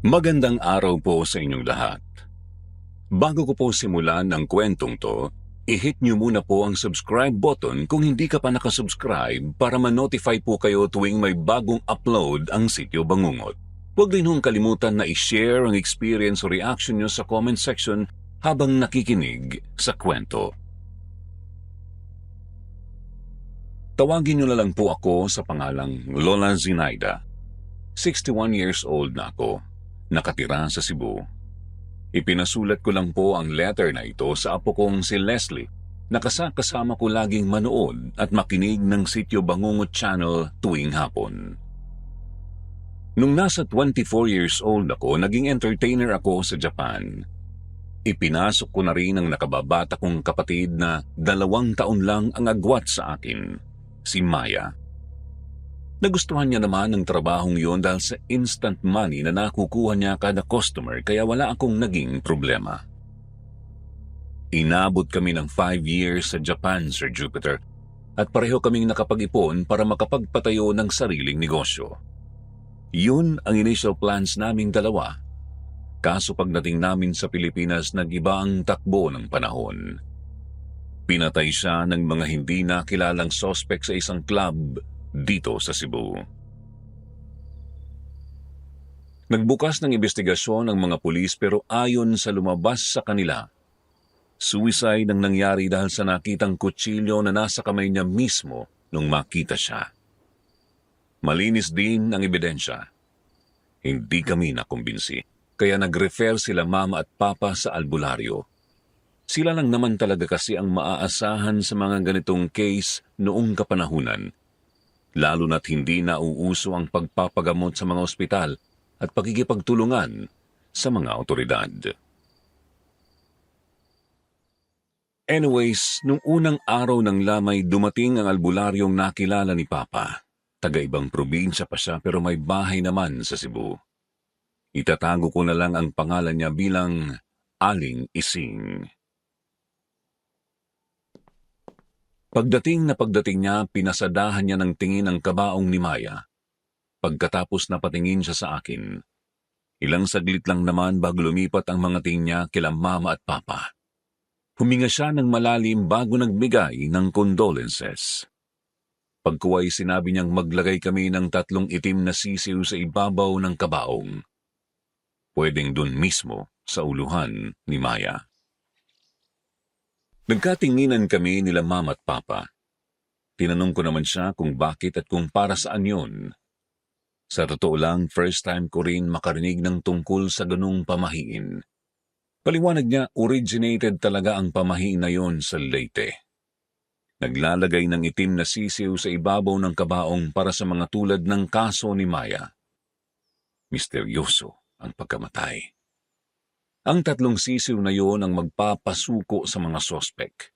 Magandang araw po sa inyong lahat. Bago ko po simulan ang kwentong to, i-hit nyo muna po ang subscribe button kung hindi ka pa nakasubscribe para ma-notify po kayo tuwing may bagong upload ang Sityo Bangungot. Huwag din hong kalimutan na i-share ang experience o reaction nyo sa comment section habang nakikinig sa kwento. Tawagin nyo na lang po ako sa pangalang Lola Zinaida. 61 years old na ako. Nakatira sa Cebu. Ipinasulat ko lang po ang letter na ito sa apo kong si Leslie na kasama ko laging manood at makinig ng Sityo Bangungot Channel tuwing hapon. Nung nasa 24 years old ako, naging entertainer ako sa Japan. Ipinasok ko na rin ang nakababata kong kapatid na 2 taon lang ang agwat sa akin, si Maya. Nagustuhan niya naman ang trabahong yon dahil sa instant money na nakukuha niya kada customer kaya wala akong naging problema. Inabot kami ng 5 years sa Japan, Sir Jupiter, at pareho kaming nakapag-ipon para makapagpatayo ng sariling negosyo. Yun ang initial plans naming dalawa. Kaso pagdating namin sa Pilipinas, nag-iba ang takbo ng panahon. Pinatay siya ng mga hindi nakilalang suspect sa isang club dito sa Cebu. Nagbukas ng investigasyon ang mga pulis pero ayon sa lumabas sa kanila, suicide ang nangyari dahil sa nakitang kutsilyo na nasa kamay niya mismo nung makita siya. Malinis din ang ebidensya. Hindi kami nakumbinsi, kaya nag-refer sila mama at papa sa albularyo. Sila lang naman talaga kasi ang maaasahan sa mga ganitong case noong kapanahunan, lalo na't hindi nauuso ang pagpapagamot sa mga ospital at pagkikipagtulungan sa mga otoridad. Anyways, nung unang araw ng lamay dumating ang albularyong nakilala ni Papa. Taga-ibang probinsya pa siya pero may bahay naman sa Cebu. Itatago ko na lang ang pangalan niya bilang Aling Ising. Pagdating niya, pinasadahan niya ng tingin ang kabaong ni Maya. Pagkatapos napatingin siya sa akin. Ilang saglit lang naman bago lumipat ang mga tingin niya kila mama at papa. Huminga siya ng malalim bago nagbigay ng condolences. Pagkuway sinabi niyang maglagay kami ng 3 itim na sisiw sa ibabaw ng kabaong. Pwedeng dun mismo sa uluhan ni Maya. Nagkatinginan kami nila mama at papa. Tinanong ko naman siya kung bakit at kung para saan yun. Sa totoo lang, first time ko rin makarinig ng tungkol sa ganung pamahiin. Paliwanag niya, originated talaga ang pamahiin na yon sa Leyte. Naglalagay ng itim na sisiw sa ibabaw ng kabaong para sa mga tulad ng kaso ni Maya. Misteryoso ang pagkamatay. Ang 3 sisiw na yon ang magpapasuko sa mga sospek.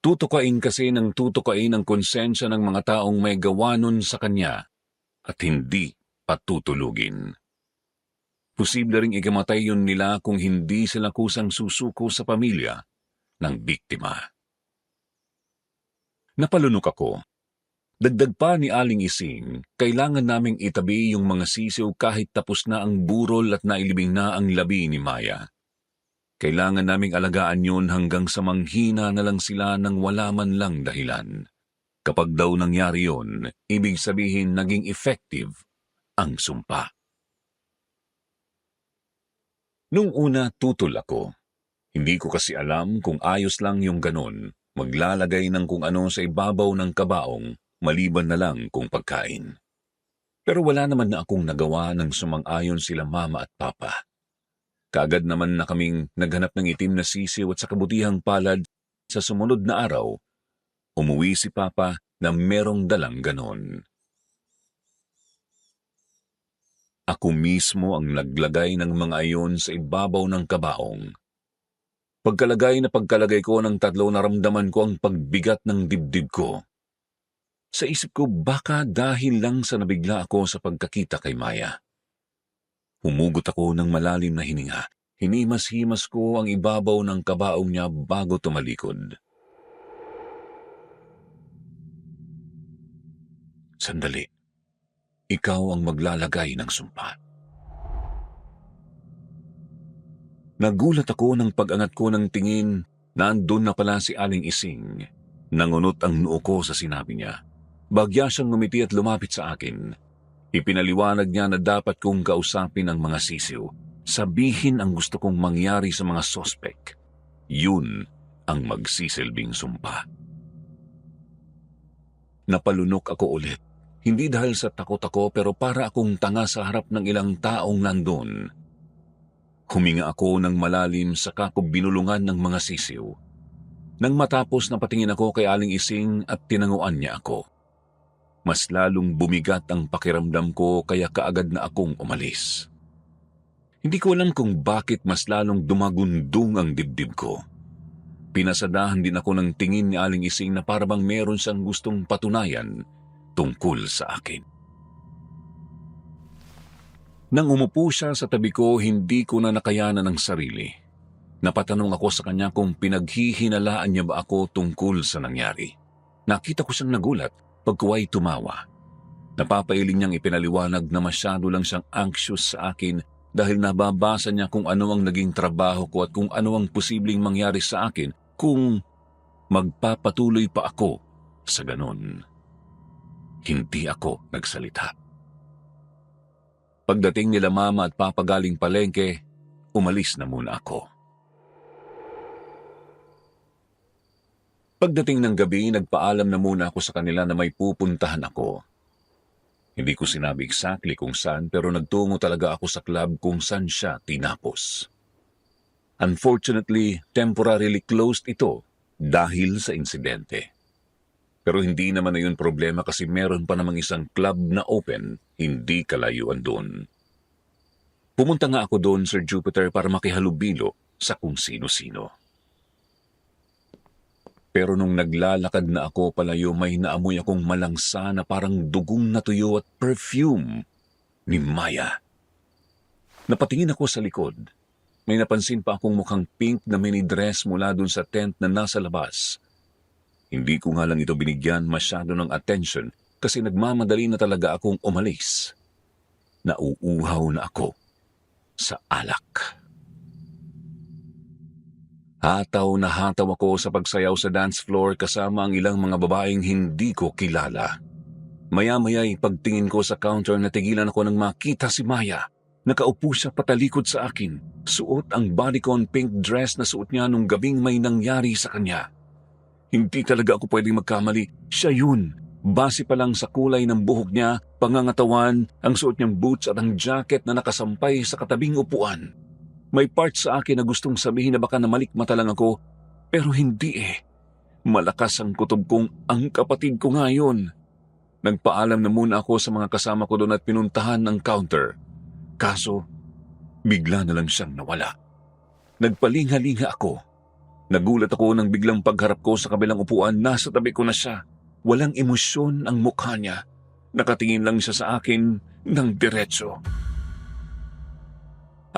Tutukain kasi ng tutukain ang konsensya ng mga taong may gawa nun sa kanya at hindi patutulugin. Posible ring ikamatay yun nila kung hindi sila kusang susuko sa pamilya ng biktima. Napalunok ako. Dagdag pa ni Aling Ising, kailangan naming itabi yung mga sisiw kahit tapos na ang burol at nailibing na ang labi ni Maya. Kailangan naming alagaan yun hanggang sa manghina na lang sila nang wala man lang dahilan. Kapag daw nangyari yun, ibig sabihin naging effective ang sumpa. Nung una tutol ako. Hindi ko kasi alam kung ayos lang yung ganon, maglalagay ng kung ano sa ibabaw ng kabaong, maliban na lang kung pagkain. Pero wala naman na akong nagawa ng sumang-ayon sila mama at papa. Kaagad naman na kaming naghanap ng itim na sisiw at sa kabutihang palad, sa sumunod na araw, umuwi si papa na merong dalang ganon. Ako mismo ang naglagay ng mga ayon sa ibabaw ng kabaong. Pagkalagay ko ng 3, naramdaman ko ang pagbigat ng dibdib ko. Sa isip ko baka dahil lang sa nabigla ako sa pagkakita kay Maya. Humugot ako ng malalim na hininga. Hinimas-himas ko ang ibabaw ng kabaong niya bago tumalikod. Sandali. Ikaw ang maglalagay ng sumpa. Nagulat ako nang pag-angat ko ng tingin na andun na pala si Aling Ising. Nangunot ang noo ko sa sinabi niya. Bagya siyang ngumiti at lumapit sa akin. Ipinaliwanag niya na dapat kong kausapin ang mga sisiw. Sabihin ang gusto kong mangyari sa mga sospek. Yun ang magsisilbing sumpa. Napalunok ako ulit. Hindi dahil sa takot ako pero para akong tanga sa harap ng ilang taong nandun. Huminga ako ng malalim saka ko binulungan ng mga sisiw. Nang matapos napatingin ako kay Aling Ising at tinanguan niya ako. Mas lalong bumigat ang pakiramdam ko kaya kaagad na akong umalis. Hindi ko alam kung bakit mas lalong dumagundong ang dibdib ko. Pinasadahan din ako ng tingin ni Aling Ising na parabang meron siyang gustong patunayan tungkol sa akin. Nang umupo siya sa tabi ko, hindi ko na nakayanan ng sarili. Napatanong ako sa kanya kung pinaghihinalaan niya ba ako tungkol sa nangyari. Nakita ko siyang nagulat pagkuway tumawa. Napapailing niyang ipinaliwanag na masyado lang siyang anxious sa akin dahil nababasa niya kung ano ang naging trabaho ko at kung ano ang posibleng mangyari sa akin kung magpapatuloy pa ako sa ganon. Hindi ako nagsalita. Pagdating nila mama at papa galing palengke, umalis na muna ako. Pagdating ng gabi, nagpaalam na muna ako sa kanila na may pupuntahan ako. Hindi ko sinabi exactly kung saan pero nagtungo talaga ako sa club kung saan siya tinapos. Unfortunately, temporarily closed ito dahil sa insidente. Pero hindi naman na yun problema kasi meron pa namang isang club na open, hindi kalayuan doon. Pumunta nga ako doon, Sir Jupiter, para makihalubilo sa kung sino-sino. Pero nung naglalakad na ako palayo, may naamoy akong malangsa na parang dugong na tuyo at perfume ni Maya. Napatingin ako sa likod. May napansin pa akong mukhang pink na mini dress mula dun sa tent na nasa labas. Hindi ko nga lang ito binigyan masyado ng attention kasi nagmamadali na talaga akong umalis. Nauuhaw na ako sa alak. Hataw na hataw ako sa pagsayaw sa dance floor kasama ang ilang mga babaeng hindi ko kilala. Maya-maya'y pagtingin ko sa counter natigilan ako nang makita si Maya. Nakaupo siya patalikod sa akin. Suot ang bodycon pink dress na suot niya nung gabing may nangyari sa kanya. Hindi talaga ako pwedeng magkamali. Siya yun. Base pa lang sa kulay ng buhok niya, pangangatawan, ang suot niyang boots at ang jacket na nakasampay sa katabing upuan. May part sa akin na gustong sabihin na baka namalikmata lang ako, pero hindi eh. Malakas ang kutob kong ang kapatid ko nga yun. Nagpaalam na muna ako sa mga kasama ko doon at pinuntahan ang counter. Kaso, bigla na lang siyang nawala. Nagpalinga-linga ako. Nagulat ako nang biglang pagharap ko sa kabilang upuan, nasa tabi ko na siya. Walang emosyon ang mukha niya. Nakatingin lang siya sa akin ng diretso.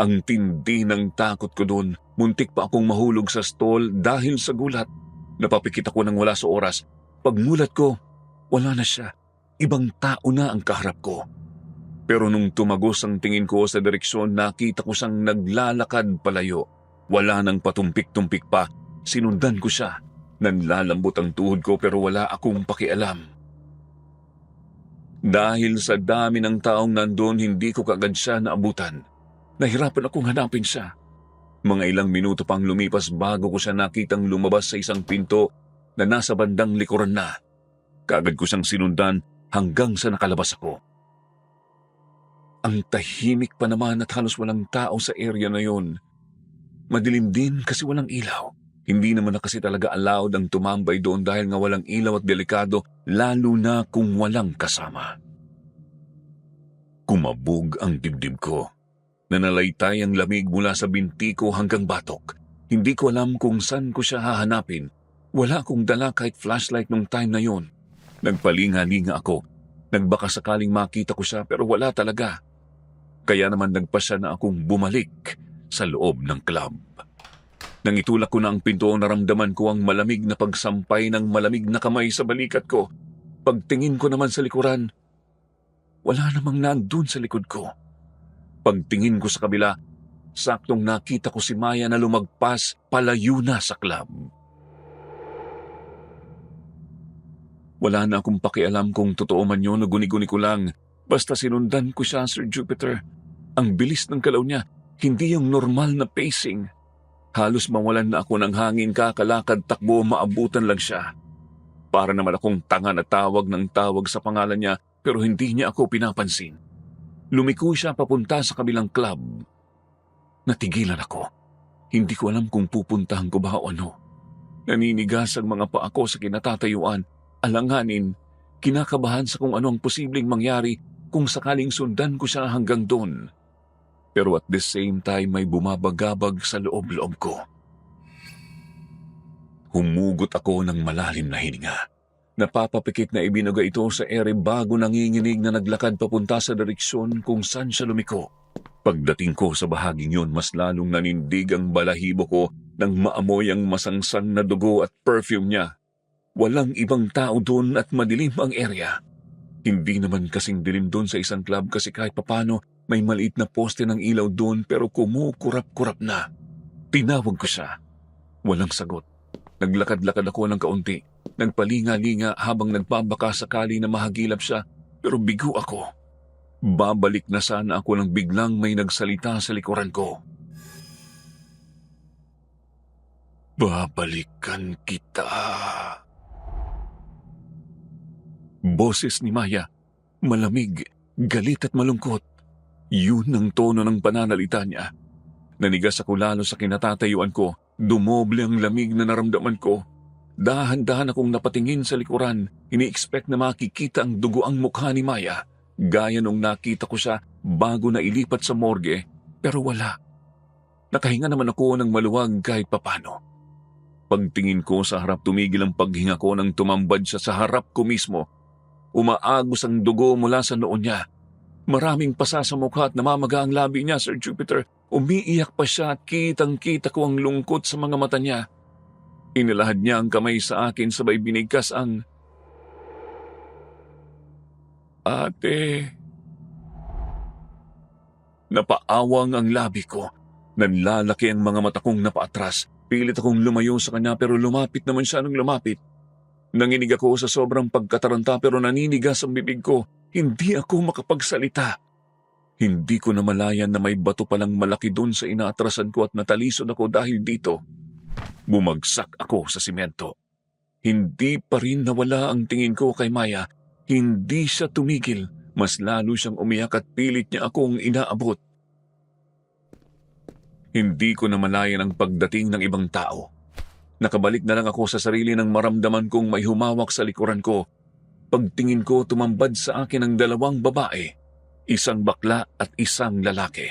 Ang tindi ng takot ko doon, muntik pa akong mahulog sa stall dahil sa gulat. Napapikit ako nang wala sa oras. Pagmulat ko, wala na siya. Ibang tao na ang kaharap ko. Pero nung tumagos ang tingin ko sa direksyon, nakita ko siyang naglalakad palayo. Wala nang patumpik-tumpik pa. Sinundan ko siya. Nanlalambot ang tuhod ko pero wala akong pakialam. Dahil sa dami ng taong nandun, hindi ko kagad siya naabutan. Nahirapan akong hanapin siya. Mga ilang minuto pang lumipas bago ko siya nakitang lumabas sa isang pinto na nasa bandang likuran na. Kaagad ko siyang sinundan hanggang sa nakalabas ako. Ang tahimik pa naman at halos walang tao sa area na yon. Madilim din kasi walang ilaw. Hindi naman na kasi talaga allowed ang tumambay doon dahil nga walang ilaw at delikado, lalo na kung walang kasama. Kumabog ang dibdib ko. Nanalaytay ang lamig mula sa binti ko hanggang batok. Hindi ko alam kung saan ko siya hahanapin. Wala akong dala kahit flashlight nung time na yon. Nagpalinga-linga ako. Nagbaka sakaling makita ko siya pero wala talaga. Kaya naman nagpasya na akong bumalik sa loob ng club. Nang itulak ko na ang pinto, naramdaman ko ang malamig na pagsampay ng malamig na kamay sa balikat ko. Pagtingin ko naman sa likuran, wala namang nandun sa likod ko. Pagtingin ko sa kabila, saktong nakita ko si Maya na lumagpas palayo na sa club. Wala na akong pakialam kung totoo man yun o guni-guni ko lang. Basta sinundan ko siya, Sir Jupiter. Ang bilis ng galaw niya, hindi yung normal na pacing. Halos mawalan na ako ng hangin, kakalakad, takbo, maabutan lang siya. Para naman akong tanga na tawag ng tawag sa pangalan niya pero hindi niya ako pinapansin. Lumiko siya papunta sa kabilang club. Natigilan ako. Hindi ko alam kung pupuntahan ko ba o ano. Naninigas ang mga paa ko sa kinatatayuan. Alanganin, kinakabahan sa kung ano ang posibleng mangyari kung sakaling sundan ko siya hanggang doon. Pero at the same time may bumabagabag sa loob-loob ko. Humugot ako ng malalim na hininga. Napapapikit na ibinuga ito sa ere bago nanginginig na naglakad papunta sa direksyon kung saan siya lumiko. Pagdating ko sa bahaging yun, mas lalong nanindig ang balahibo ko nang maamoy ang masangsang na dugo at perfume niya. Walang ibang tao doon at madilim ang area. Hindi naman kasing dilim doon sa isang club kasi kahit papano may maliit na poste ng ilaw doon pero kumukurap-kurap na. Tinawag ko siya. Walang sagot. Naglakad-lakad ako ng kaunti. Nagpalinga-linga habang nagbabaka sakali na mahagilap siya pero bigo ako. Babalik na sana ako nang biglang may nagsalita sa likuran ko. Babalikan kita. Boses ni Maya, malamig, galit at malungkot. Yun ang tono ng pananalita niya. Nanigas ako lalo sa kinatatayuan ko, dumoble ang lamig na naramdaman ko. Dahan-dahan akong napatingin sa likuran, ini-expect na makikita ang dugoang mukha ni Maya, gaya nung nakita ko siya bago na ilipat sa morgue, pero wala. Nakahinga naman ako ng maluwag kahit papano. Pagtingin ko sa harap, tumigil ang paghinga ko nang tumambad siya sa harap ko mismo. Umaagos ang dugo mula sa noon niya. Maraming pasa sa mukha at namamaga ang labi niya, Sir Jupiter. Umiiyak pa siya at kitang-kita ko ang lungkot sa mga mata niya. Inilahad niya ang kamay sa akin sabay binigkas ang... Ate... Napaawang ang labi ko. Nanlalaki ang mga mata kong napaatras. Pilit akong lumayo sa kanya pero lumapit naman siya nung lumapit. Nanginig ako sa sobrang pagkataranta pero naninigas ang bibig ko. Hindi ako makapagsalita. Hindi ko namalayan na may bato palang malaki doon sa inaatrasan ko at natalisod ako dahil dito. Bumagsak ako sa simento. Hindi pa rin nawala ang tingin ko kay Maya. Hindi siya tumigil. Mas lalo siyang umiyak at pilit niya akong inaabot. Hindi ko namalayan ang pagdating ng ibang tao. Nakabalik na lang ako sa sarili nang maramdaman kong may humawak sa likuran ko. Pagtingin ko, tumambad sa akin ang dalawang babae, isang bakla at isang lalaki.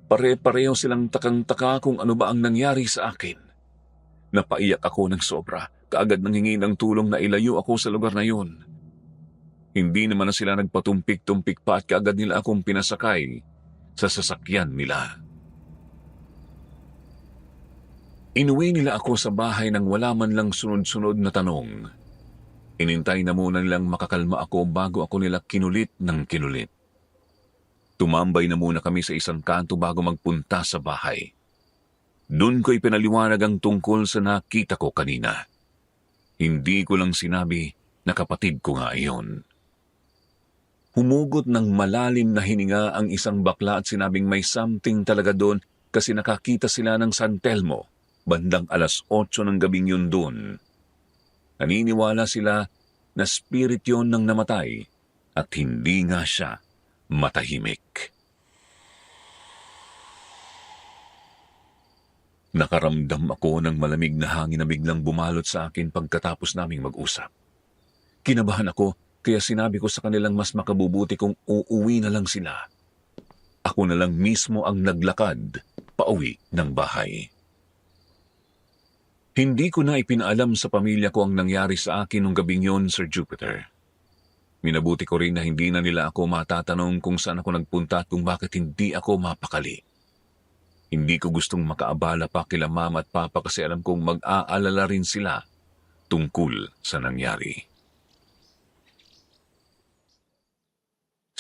Pare-pareho silang takang-taka kung ano ba ang nangyari sa akin. Napaiyak ako ng sobra, kaagad nanghingi ng tulong na ilayo ako sa lugar na yun. Hindi naman na sila nagpatumpik-tumpik pa at kaagad nila akong pinasakay sa sasakyan nila. Inuwi nila ako sa bahay nang wala man lang sunod-sunod na tanong. Inintay na muna nilang makakalma ako bago ako nila kinulit ng kinulit. Tumambay na muna kami sa isang kanto bago magpunta sa bahay. Doon ko ipinaliwanag ang tungkol sa nakita ko kanina. Hindi ko lang sinabi na kapatid ko nga iyon. Humugot ng malalim na hininga ang isang bakla at sinabing may something talaga doon kasi nakakita sila ng San Telmo. Bandang 8:00 ng gabing yun doon. Naniniwala sila na spirit yon ng namatay at hindi nga siya matahimik. Nakaramdam ako ng malamig na hangin na biglang bumalot sa akin pagkatapos naming mag-usap. Kinabahan ako kaya sinabi ko sa kanilang mas makabubuti kung uuwi na lang sila. Ako na lang mismo ang naglakad pauwi ng bahay. Hindi ko na ipinaalam sa pamilya ko ang nangyari sa akin nung gabing yon, Sir Jupiter. Minabuti ko rin na hindi na nila ako matatanong kung saan ako nagpunta at kung bakit hindi ako mapakali. Hindi ko gustong makaabala pa kila mama at papa kasi alam kong mag-aalala rin sila tungkol sa nangyari.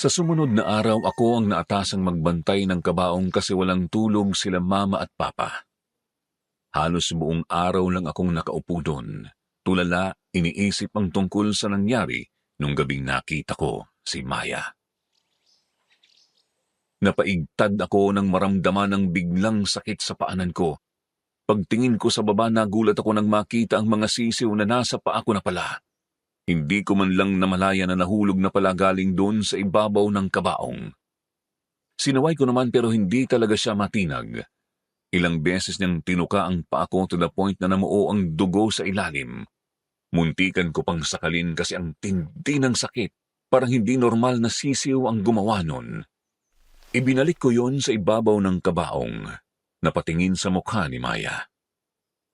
Sa sumunod na araw ako ang naatasang magbantay ng kabaong kasi walang tulog sila mama at papa. Halos buong araw lang akong nakaupo doon. Tulala, iniisip ang tungkol sa nangyari nung gabing nakita ko si Maya. Napaigtad ako nang maramdaman ng biglang sakit sa paanan ko. Pagtingin ko sa baba, nagulat ako nang makita ang mga sisiw na nasa paa ko na pala. Hindi ko man lang namalaya na nahulog na pala galing doon sa ibabaw ng kabaong. Sinaway ko naman pero hindi talaga siya matinag. Ilang beses niyang tinuka ang paa ko to the point na namuo ang dugo sa ilalim. Muntikan ko pang sakalin kasi ang tindi ng sakit. Parang hindi normal na sisiw ang gumawa nun. Ibinalik ko yon sa ibabaw ng kabaong. Napatingin sa mukha ni Maya.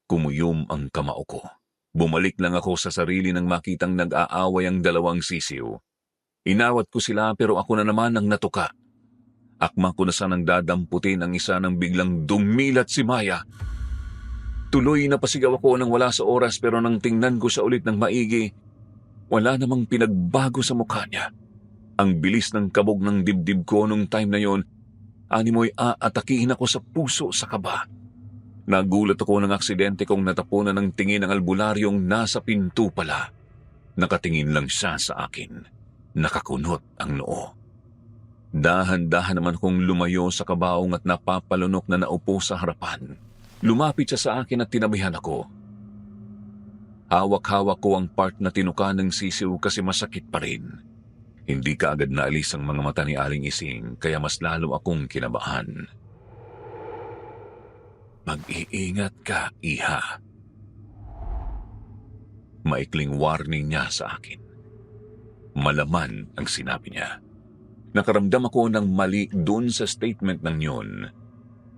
Kumuyom ang kamao ko. Bumalik lang ako sa sarili nang makitang nag-aaway ang dalawang sisiw. Inawat ko sila pero ako na naman ang natuka. Akma ko na sanang dadamputin ang isa nang biglang dumilat si Maya. Tuloy na pasigaw ako nang wala sa oras pero nang tingnan ko siya ulit ng maigi, wala namang pinagbago sa mukha niya. Ang bilis ng kabog ng dibdib ko nung time na yon, animoy aatakihin ako sa puso sa kaba. Nagulat ako ng aksidente kong natapunan ng tingin ng albularyong nasa pinto pala. Nakatingin lang siya sa akin. Nakakunot ang noo. Dahan-dahan naman akong lumayo sa kabaong at napapalunok na naupo sa harapan. Lumapit siya sa akin at tinabihan ako. Hawak-hawak ko ang part na tinuka ng sisiw kasi masakit pa rin. Hindi kaagad naalis ang mga mata ni Aling Ising kaya mas lalo akong kinabahan. Mag-iingat ka, iha. Maikling warning niya sa akin. Malaman ang sinabi niya. Nakaramdam ako ng mali doon sa statement ng yun.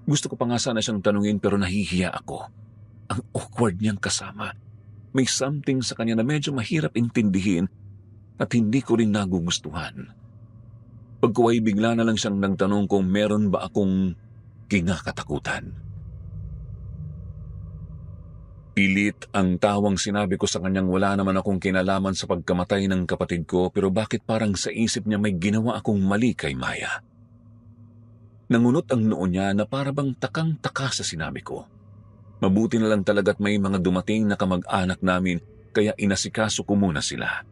Gusto ko pa nga sana siyang tanungin pero nahihiya ako. Ang awkward niyang kasama. May something sa kanya na medyo mahirap intindihin at hindi ko rin nagugustuhan. Pagkuway bigla na lang siyang nagtanong kung meron ba akong kinakatakutan. Pilit ang tawang sinabi ko sa kanyang wala naman akong kinalaman sa pagkamatay ng kapatid ko pero bakit parang sa isip niya may ginawa akong mali kay Maya. Nangunot ang noo niya na parabang takang-taka sa sinabi ko. Mabuti na lang talaga't may mga dumating na kamag-anak namin kaya inasikaso ko muna sila.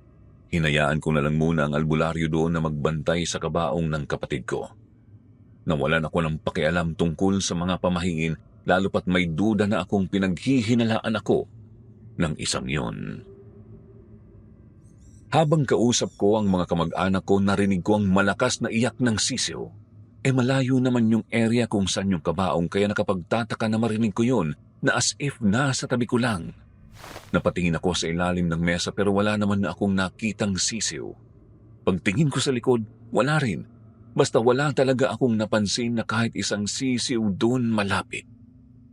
Hinayaan ko na lang muna ang albularyo doon na magbantay sa kabaong ng kapatid ko. Nawalan ako ng pakialam tungkol sa mga pamahingin lalo pat may duda na akong pinaghihinalaan ako ng isang yon. Habang kausap ko ang mga kamag-anak ko, narinig ko ang malakas na iyak ng sisiw. Malayo naman yung area kung saan yung kabaong kaya nakapagtataka na marinig ko yun na as if nasa tabi ko lang. Napatingin ako sa ilalim ng mesa pero wala naman na akong nakitang sisiw. Pagtingin ko sa likod, wala rin. Basta wala talaga akong napansin na kahit isang sisiw doon malapit.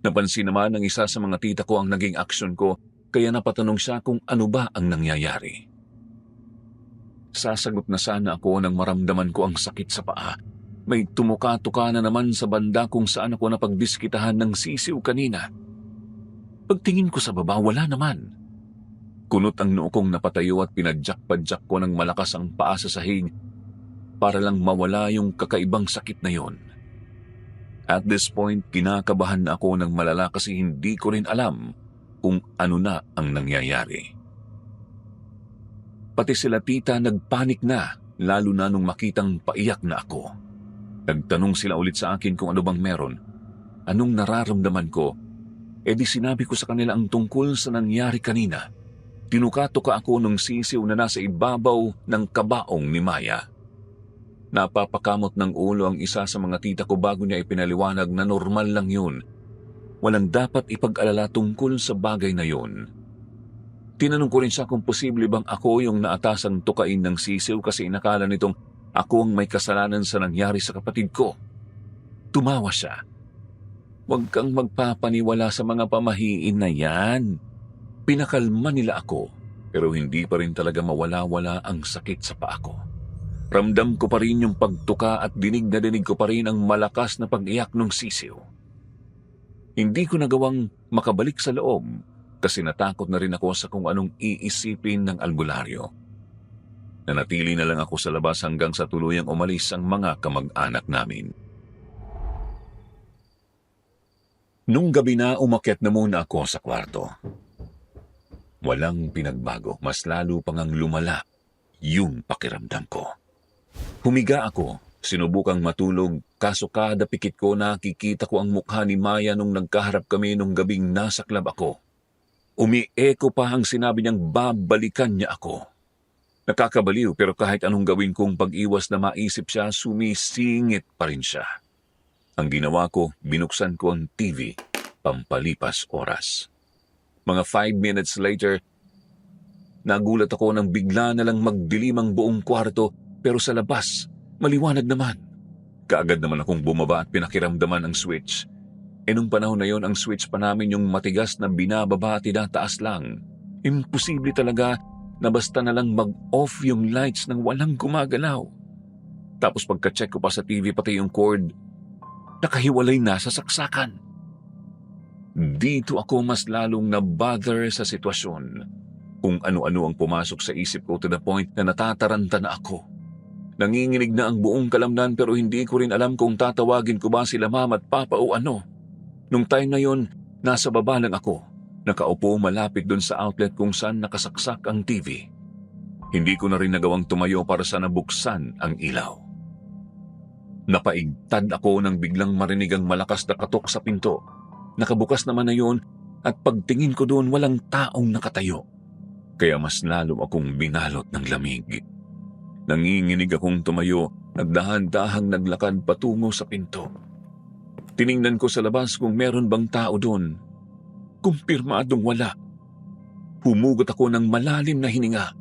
Napansin naman ng isa sa mga tita ko ang naging aksyon ko kaya napatanong siya kung ano ba ang nangyayari. Sasagot na sana ako nang maramdaman ko ang sakit sa paa. May tumuka-tuka na naman sa banda kung saan ako napagdiskitahan ng sisiw kanina. Pagtingin ko sa baba, wala naman. Kunot ang noo kong napatayo at pinadyak-padyak ko ng malakas ang paa sa sahig para lang mawala yung kakaibang sakit na yon. At this point, kinakabahan na ako ng malala kasi hindi ko rin alam kung ano na ang nangyayari. Pati sila tita nagpanik na, lalo na nung makitang paiyak na ako. Nagtanong sila ulit sa akin kung ano bang meron. Anong nararamdaman ko? Di sinabi ko sa kanila ang tungkol sa nangyari kanina. Tinuka-tuka ako nung sisiw na nasa ibabaw ng kabaong ni Maya. Napapakamot ng ulo ang isa sa mga tita ko bago niya ipinaliwanag na normal lang yun. Walang dapat ipag-alala tungkol sa bagay na yun. Tinanong ko rin siya kung posible bang ako yung naatasang tukain ng sisiw kasi inakala nitong ako ang may kasalanan sa nangyari sa kapatid ko. Tumawa siya. Huwag kang magpapaniwala sa mga pamahiin na yan. Pinakalma nila ako pero hindi pa rin talaga mawala-wala ang sakit sa paa ko. Ramdam ko pa rin yung pagtuka at dinig na dinig ko pa rin ang malakas na pag-iyak ng sisiw. Hindi ko nagawang makabalik sa loob kasi natakot na rin ako sa kung anong iisipin ng albularyo. Nanatili na lang ako sa labas hanggang sa tuluyang umalis ang mga kamag-anak namin. Nung gabi na, umakyat na muna ako sa kwarto. Walang pinagbago, mas lalo pang ang lumala yung pakiramdam ko. Humiga ako, sinubukang matulog, kaso kada pikit ko nakikita ko ang mukha ni Maya nung nagkaharap kami nung gabing nasa club ako. Umi-echo pa ang sinabi niyang babalikan niya ako. Nakakabaliw pero kahit anong gawin kong pag-iwas na maisip siya, sumisingit pa rin siya. Ang ginawa ko, binuksan ko ang TV, pampalipas oras. Mga 5 minutes later, nagulat ako nang bigla na lang magdilim ang buong kwarto pero sa labas, maliwanag naman. Kaagad naman akong bumaba at pinakiramdaman ang switch. Nung panahon na yon, ang switch pa namin yung matigas na binababa at tinataas lang. Imposible talaga na basta na lang mag-off yung lights nang walang gumagalaw. Tapos pagka-check ko pa sa TV pati yung cord, nakahiwalay na sa saksakan. Dito ako mas lalong na-bother sa sitwasyon. Kung ano-ano ang pumasok sa isip ko to the point na natataranta na ako. Nanginginig na ang buong kalamnan pero hindi ko rin alam kung tatawagin ko ba sila mama at papa o ano. Nung time na yon, nasa baba lang ako. Nakaupo malapit dun sa outlet kung saan nakasaksak ang TV. Hindi ko na rin nagawang tumayo para sa nabuksan ang ilaw. Napaigtad ako nang biglang marinig ang malakas na katok sa pinto. Nakabukas naman na yun at pagtingin ko doon walang taong nakatayo. Kaya mas lalo akong binalot ng lamig. Nanginginig akong tumayo at dahan-dahang naglakad patungo sa pinto. Tiningnan ko sa labas kung meron bang tao doon. Kumpirmadong wala. Humugot ako ng malalim na hininga.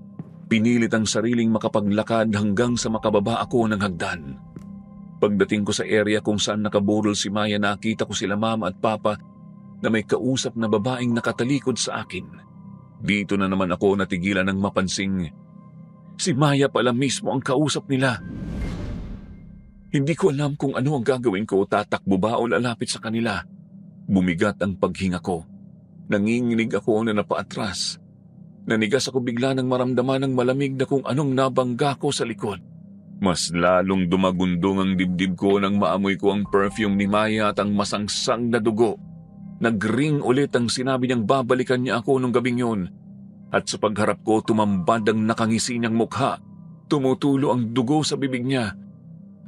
Pinilit ang sariling makapaglakad hanggang sa makababa ako ng hagdan. Pagdating ko sa area kung saan nakaburol si Maya, nakita ko sila mama at papa na may kausap na babaeng nakatalikod sa akin. Dito na naman ako natigilan ng mapansing si Maya pala mismo ang kausap nila. Hindi ko alam kung ano ang gagawin ko, tatakbo ba o lalapit sa kanila. Bumigat ang paghinga ko. Nanginginig ako na napaatras. Nanigas ako bigla nang maramdaman ng malamig na kung anong nabangga ko sa likod. Mas lalong dumagundong ang dibdib ko nang maamoy ko ang perfume ni Maya at ang masangsang na dugo. Nagring ulit ang sinabi niyang babalikan niya ako nung gabing yun. At sa pagharap ko, tumambad ang nakangisi niyang mukha. Tumutulo ang dugo sa bibig niya.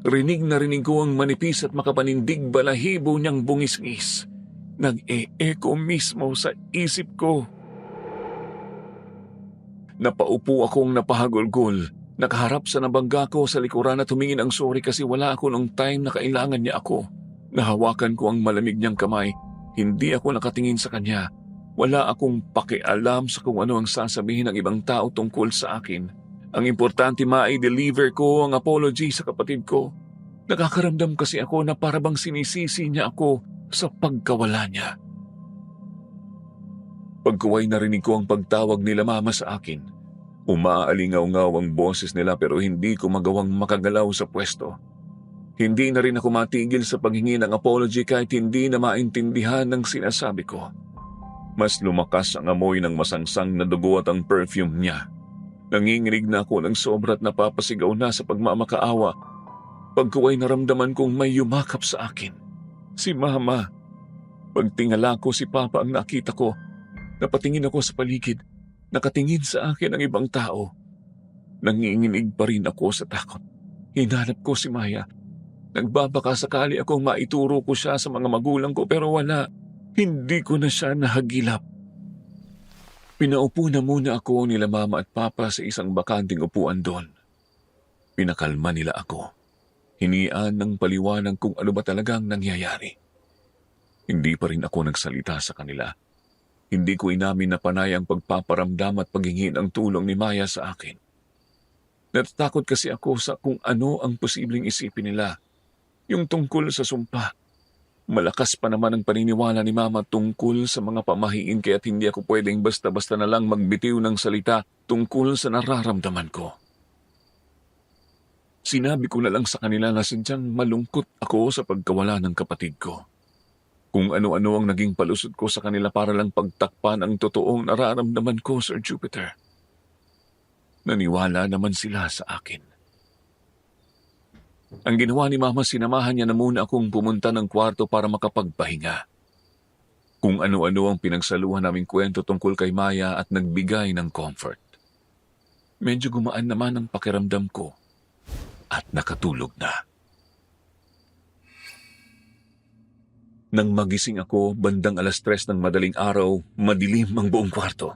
Rinig na rinig ko ang manipis at makapanindig balahibo niyang bungis-ngis. Nag-e-echo mismo sa isip ko. Napaupo akong napahagulgol. Nakaharap sa nabangga ko sa likuran at humingin ang sorry kasi wala ako nung time na kailangan niya ako. Nahawakan ko ang malamig niyang kamay. Hindi ako nakatingin sa kanya. Wala akong pakialam sa kung ano ang sasabihin ng ibang tao tungkol sa akin. Ang importante ma-deliver ko ang apology sa kapatid ko. Nakakaramdam kasi ako na parabang sinisisi niya ako sa pagkawala niya. Pagkuway narinig ko ang pagtawag nila mama sa akin. Umaalingaw-ngaw ang boses nila pero hindi ko magawang makagalaw sa pwesto. Hindi na rin ako matigil sa paghingi ng apology kahit hindi na maintindihan ng sinasabi ko. Mas lumakas ang amoy ng masangsang na dugo at ang perfume niya. Nanginginig na ako ng sobra at napapasigaw na sa pagmamakaawa. Pagkuway naramdaman kong may yumakap sa akin. Si Mama. Pagtingala ko si Papa ang nakita ko. Napatingin ako sa paligid. Nakatingin sa akin ang ibang tao. Nanginginig pa rin ako sa takot. Hinanap ko si Maya. Nagbabaka sakali akong maituro ko siya sa mga magulang ko pero wala. Hindi ko na siya nahagilap. Pinaupo na muna ako nila Mama at Papa sa isang bakanting upuan doon. Pinakalma nila ako. Hinian ng paliwanag kung ano ba talagang nangyayari. Hindi pa rin ako nagsalita sa kanila. Hindi ko inamin na panay ang pagpaparamdam at paghingi ng tulong ni Maya sa akin. Natatakot kasi ako sa kung ano ang posibleng isipin nila. Yung tungkol sa sumpa. Malakas pa naman ang paniniwala ni Mama tungkol sa mga pamahiin kaya't hindi ako pwedeng basta-basta na lang magbitiw ng salita tungkol sa nararamdaman ko. Sinabi ko na lang sa kanila na sadyang malungkot ako sa pagkawala ng kapatid ko. Kung ano-ano ang naging palusot ko sa kanila para lang pagtakpan ang totoong nararamdaman ko, Sir Jupiter. Naniwala naman sila sa akin. Ang ginawa ni Mama, sinamahan niya na muna akong pumunta ng kwarto para makapagpahinga. Kung ano-ano ang pinagsaluhan naming kwento tungkol kay Maya at nagbigay ng comfort. Medyo gumaan naman ang pakiramdam ko at nakatulog na. Nang magising ako, bandang 3:00 ng madaling araw, madilim ang buong kwarto.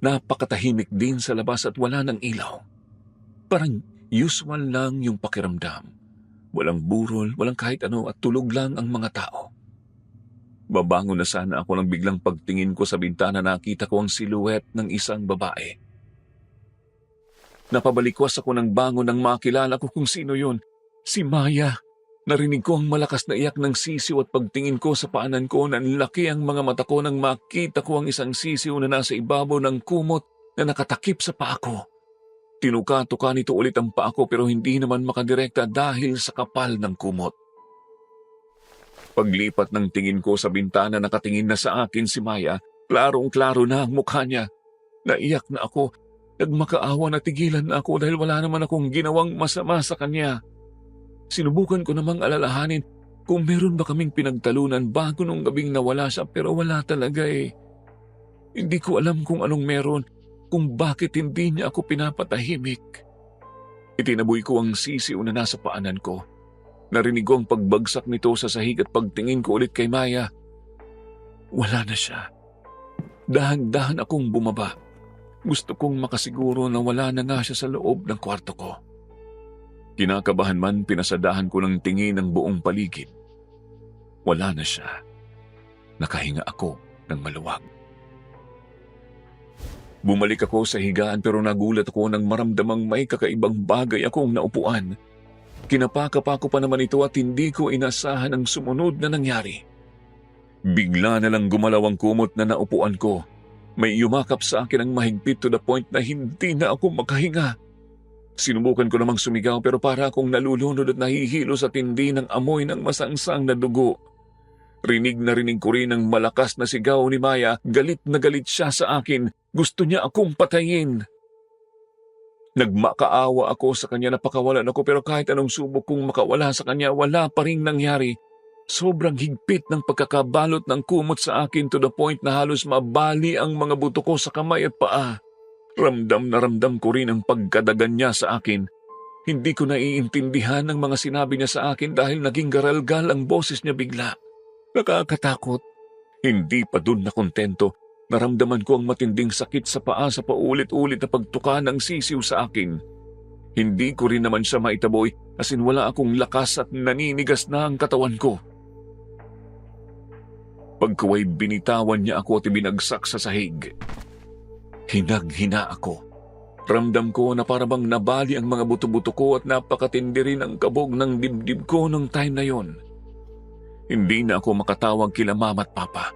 Napakatahimik din sa labas at wala ng ilaw. Parang usual lang yung pakiramdam. Walang burol, walang kahit ano at tulog lang ang mga tao. Babangon na sana ako nang biglang pagtingin ko sa bintana, nakita ko ang silhouette ng isang babae. Napabalikwas ako ng bangon nang makilala ko kung sino yun. Si Maya. Narinig ko ang malakas na iyak ng sisiw at pagtingin ko sa paanan ko, nanlaki ang mga mata ko nang makita ko ang isang sisiw na nasa ibabaw ng kumot na nakatakip sa paa ko. Tinuka-tuka nito ulit ang paa ko pero hindi naman makadirekta dahil sa kapal ng kumot. Paglipat ng tingin ko sa bintana, nakatingin na sa akin si Maya. Klarong-klaro na ang mukha niya. Naiyak na ako. Nagmakaawa na tigilan na ako dahil wala naman akong ginawang masama sa kanya. Sinubukan ko namang alalahanin kung meron ba kaming pinagtalunan bago nung gabing nawala siya pero wala talaga eh. Hindi ko alam kung anong meron, kung bakit hindi niya ako pinapatahimik. Itinaboy ko ang sisiw na nasa paanan ko. Narinig ko ang pagbagsak nito sa sahig at pagtingin ko ulit kay Maya. Wala na siya. Dahan-dahan akong bumaba. Gusto kong makasiguro na wala na nga siya sa loob ng kwarto ko. Kinakabahan man, pinasadahan ko ng tingin ang buong paligid. Wala na siya. Nakahinga ako ng maluwag. Bumalik ako sa higaan pero nagulat ako nang maramdamang may kakaibang bagay akong naupuan. Kinapakapa ko pa naman ito at hindi ko inasahan ang sumunod na nangyari. Bigla na lang gumalaw ang kumot na naupuan ko. May yumakap sa akin ang mahigpit to the point na hindi na ako makahinga. Sinubukan ko namang sumigaw pero para akong nalulunod at nahihilo sa tindi ng amoy ng masangsang na dugo. Rinig na rinig ko rin ang malakas na sigaw ni Maya. Galit na galit siya sa akin. Gusto niya akong patayin. Nagmakaawa ako sa kanya, napakawalan ako pero kahit anong subok kong makawala sa kanya, wala pa ring nangyari. Sobrang higpit ng pagkakabalot ng kumot sa akin to the point na halos mabali ang mga buto ko sa kamay at paa. Ramdam na ramdam ko rin ang pagkadagan niya sa akin. Hindi ko naiintindihan ang mga sinabi niya sa akin dahil naging garalgal ang boses niya bigla. Nakakatakot. Hindi pa dun na kontento. Naramdaman ko ang matinding sakit sa paa sa paulit-ulit na pagtuka ng sisiw sa akin. Hindi ko rin naman siya maitaboy as in wala akong lakas at naninigas na ang katawan ko. Pagkaway binitawan niya ako at ibinagsak sa sahig. Hinag-hina ako. Ramdam ko na parabang nabali ang mga buto-buto ko at napakatindi rin ang kabog ng dibdib ko nung time na yon. Hindi na ako makatawag kila Mama at Papa.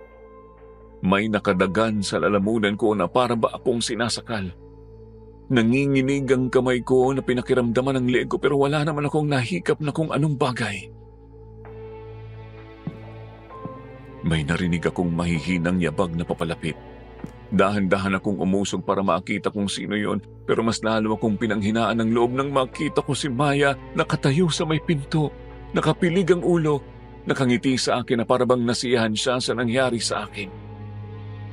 May nakadagan sa lalamunan ko na para ba akong sinasakal. Nanginginig ang kamay ko na pinakiramdaman ng leeg ko pero wala naman akong nahikap na kung anong bagay. May narinig akong mahihinang yabag na papalapit. Dahan-dahan akong umusog para makita kung sino yon pero mas lalo akong pinanghinaan ng loob nang makita ko si Maya nakatayo sa may pinto, nakapilig ang ulo, nakangiti sa akin na parabang nasiyahan siya sa nangyari sa akin.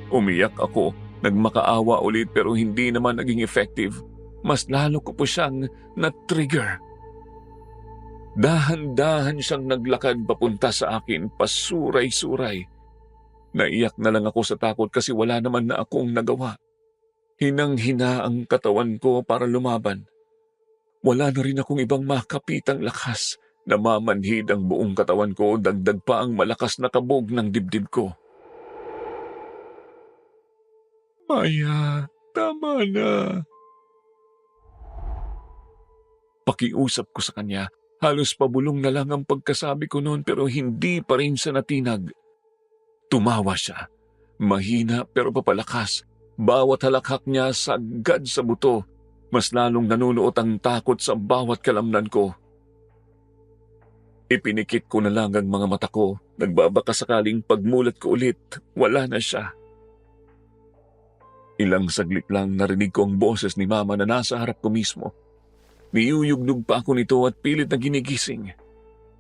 Umiyak ako, nagmakaawa ulit pero hindi naman naging effective. Mas lalo ko po siyang na-trigger. Dahan-dahan siyang naglakad papunta sa akin, pasuray-suray. Naiyak na lang ako sa takot kasi wala naman na akong nagawa. Hinang-hina ang katawan ko para lumaban. Wala na rin akong ibang makapitang lakas. Namamanhid ang buong katawan ko, dagdag pa ang malakas na kabog ng dibdib ko. Maya, tama na. Pakiusap ko sa kanya. Halos pabulong na lang ang pagkasabi ko noon pero hindi pa rin siya natinag. Tumawa siya. Mahina pero papalakas. Bawat halakhak niya sagad sa buto. Mas lalong nanunuot ang takot sa bawat kalamnan ko. Ipinikit ko na lang ang mga mata ko. Nagbabaka sakaling pagmulat ko ulit. Wala na siya. Ilang saglit lang narinig ko ang boses ni Mama na nasa harap ko mismo. Niyuyugdog pa ako nito at pilit na ginigising.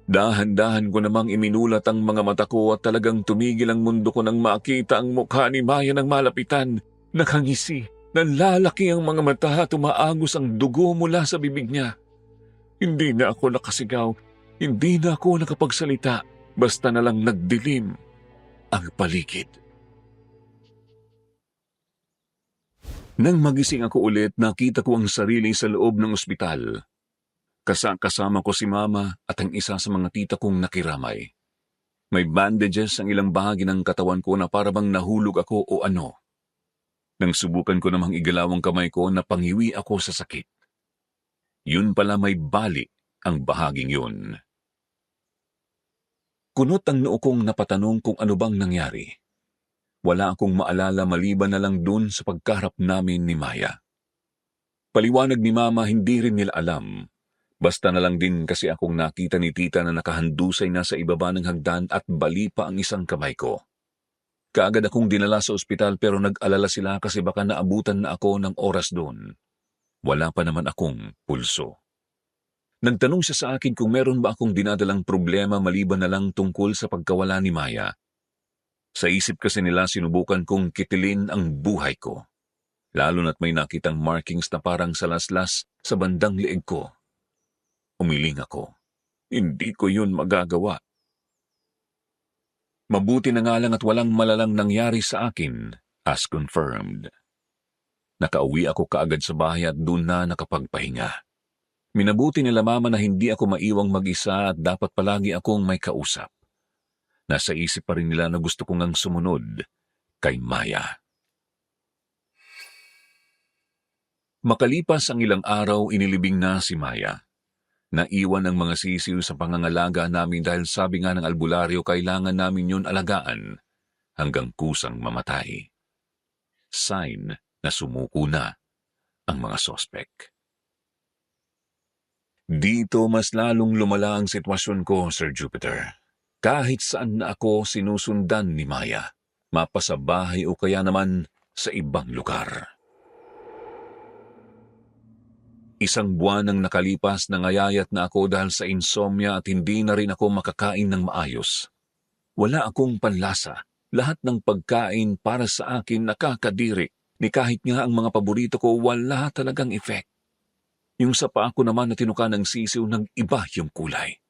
Dahan-dahan ko namang iminulat ang mga mata ko at talagang tumigil ang mundo ko nang makita ang mukha ni Maya ng malapitan. Nakangisi, nanlalaki ang mga mata at umaagos ang dugo mula sa bibig niya. Hindi na ako nakasigaw, hindi na ako nakapagsalita, basta na lang nagdilim ang paligid. Nang magising ako ulit, nakita ko ang sarili sa loob ng ospital. Kasama ko si Mama at ang isa sa mga tita kong nakiramay. May bandages ang ilang bahagi ng katawan ko na parabang nahulog ako o ano. Nang subukan ko namang igalaw ang kamay ko, napangiwi ako sa sakit. Yun pala, may bali ang bahaging yun. Kunot ang noo kong napatanong kung ano bang nangyari. Wala akong maalala maliban na lang dun sa pagkaharap namin ni Maya. Paliwanag ni Mama, hindi rin nila alam. Basta na lang din kasi akong nakita ni tita na nakahandusay na sa ibaba ng hagdan at bali pa ang isang kamay ko. Kaagad akong dinala sa ospital pero nag-alala sila kasi baka naabutan na ako ng oras doon. Wala pa naman akong pulso. Nagtanong siya sa akin kung meron ba akong dinadalang problema maliban na lang tungkol sa pagkawala ni Maya. Sa isip kasi nila sinubukan kong kitilin ang buhay ko. Lalo na't may nakitang markings na parang salaslas sa bandang leeg ko. Umiling ako. Hindi ko yun magagawa. Mabuti na nga lang at walang malalang nangyari sa akin, as confirmed. Nakauwi ako kaagad sa bahay at doon na nakapagpahinga. Minabuti nila Mama na hindi ako maiwang mag-isa at dapat palagi akong may kausap. Nasa isip pa rin nila na gusto kong ang sumunod kay Maya. Makalipas ang ilang araw, inilibing na si Maya. Naiwan ang mga sisiw sa pangangalaga namin dahil sabi nga ng albularyo kailangan namin yun alagaan hanggang kusang mamatay. Sign na sumuko na ang mga sospek. Dito mas lalong lumala ang sitwasyon ko, Sir Jupiter. Kahit saan na ako sinusundan ni Maya, mapa sa bahay o kaya naman sa ibang lugar. Isang buwan nang nakalipas, nangayayat na ako dahil sa insomnia at hindi na rin ako makakain ng maayos. Wala akong panlasa. Lahat ng pagkain para sa akin nakakadiri. Ni kahit nga ang mga paborito ko, wala talagang effect. Yung sa paa ko naman na tinuka ng sisiw, nag-iba yung kulay.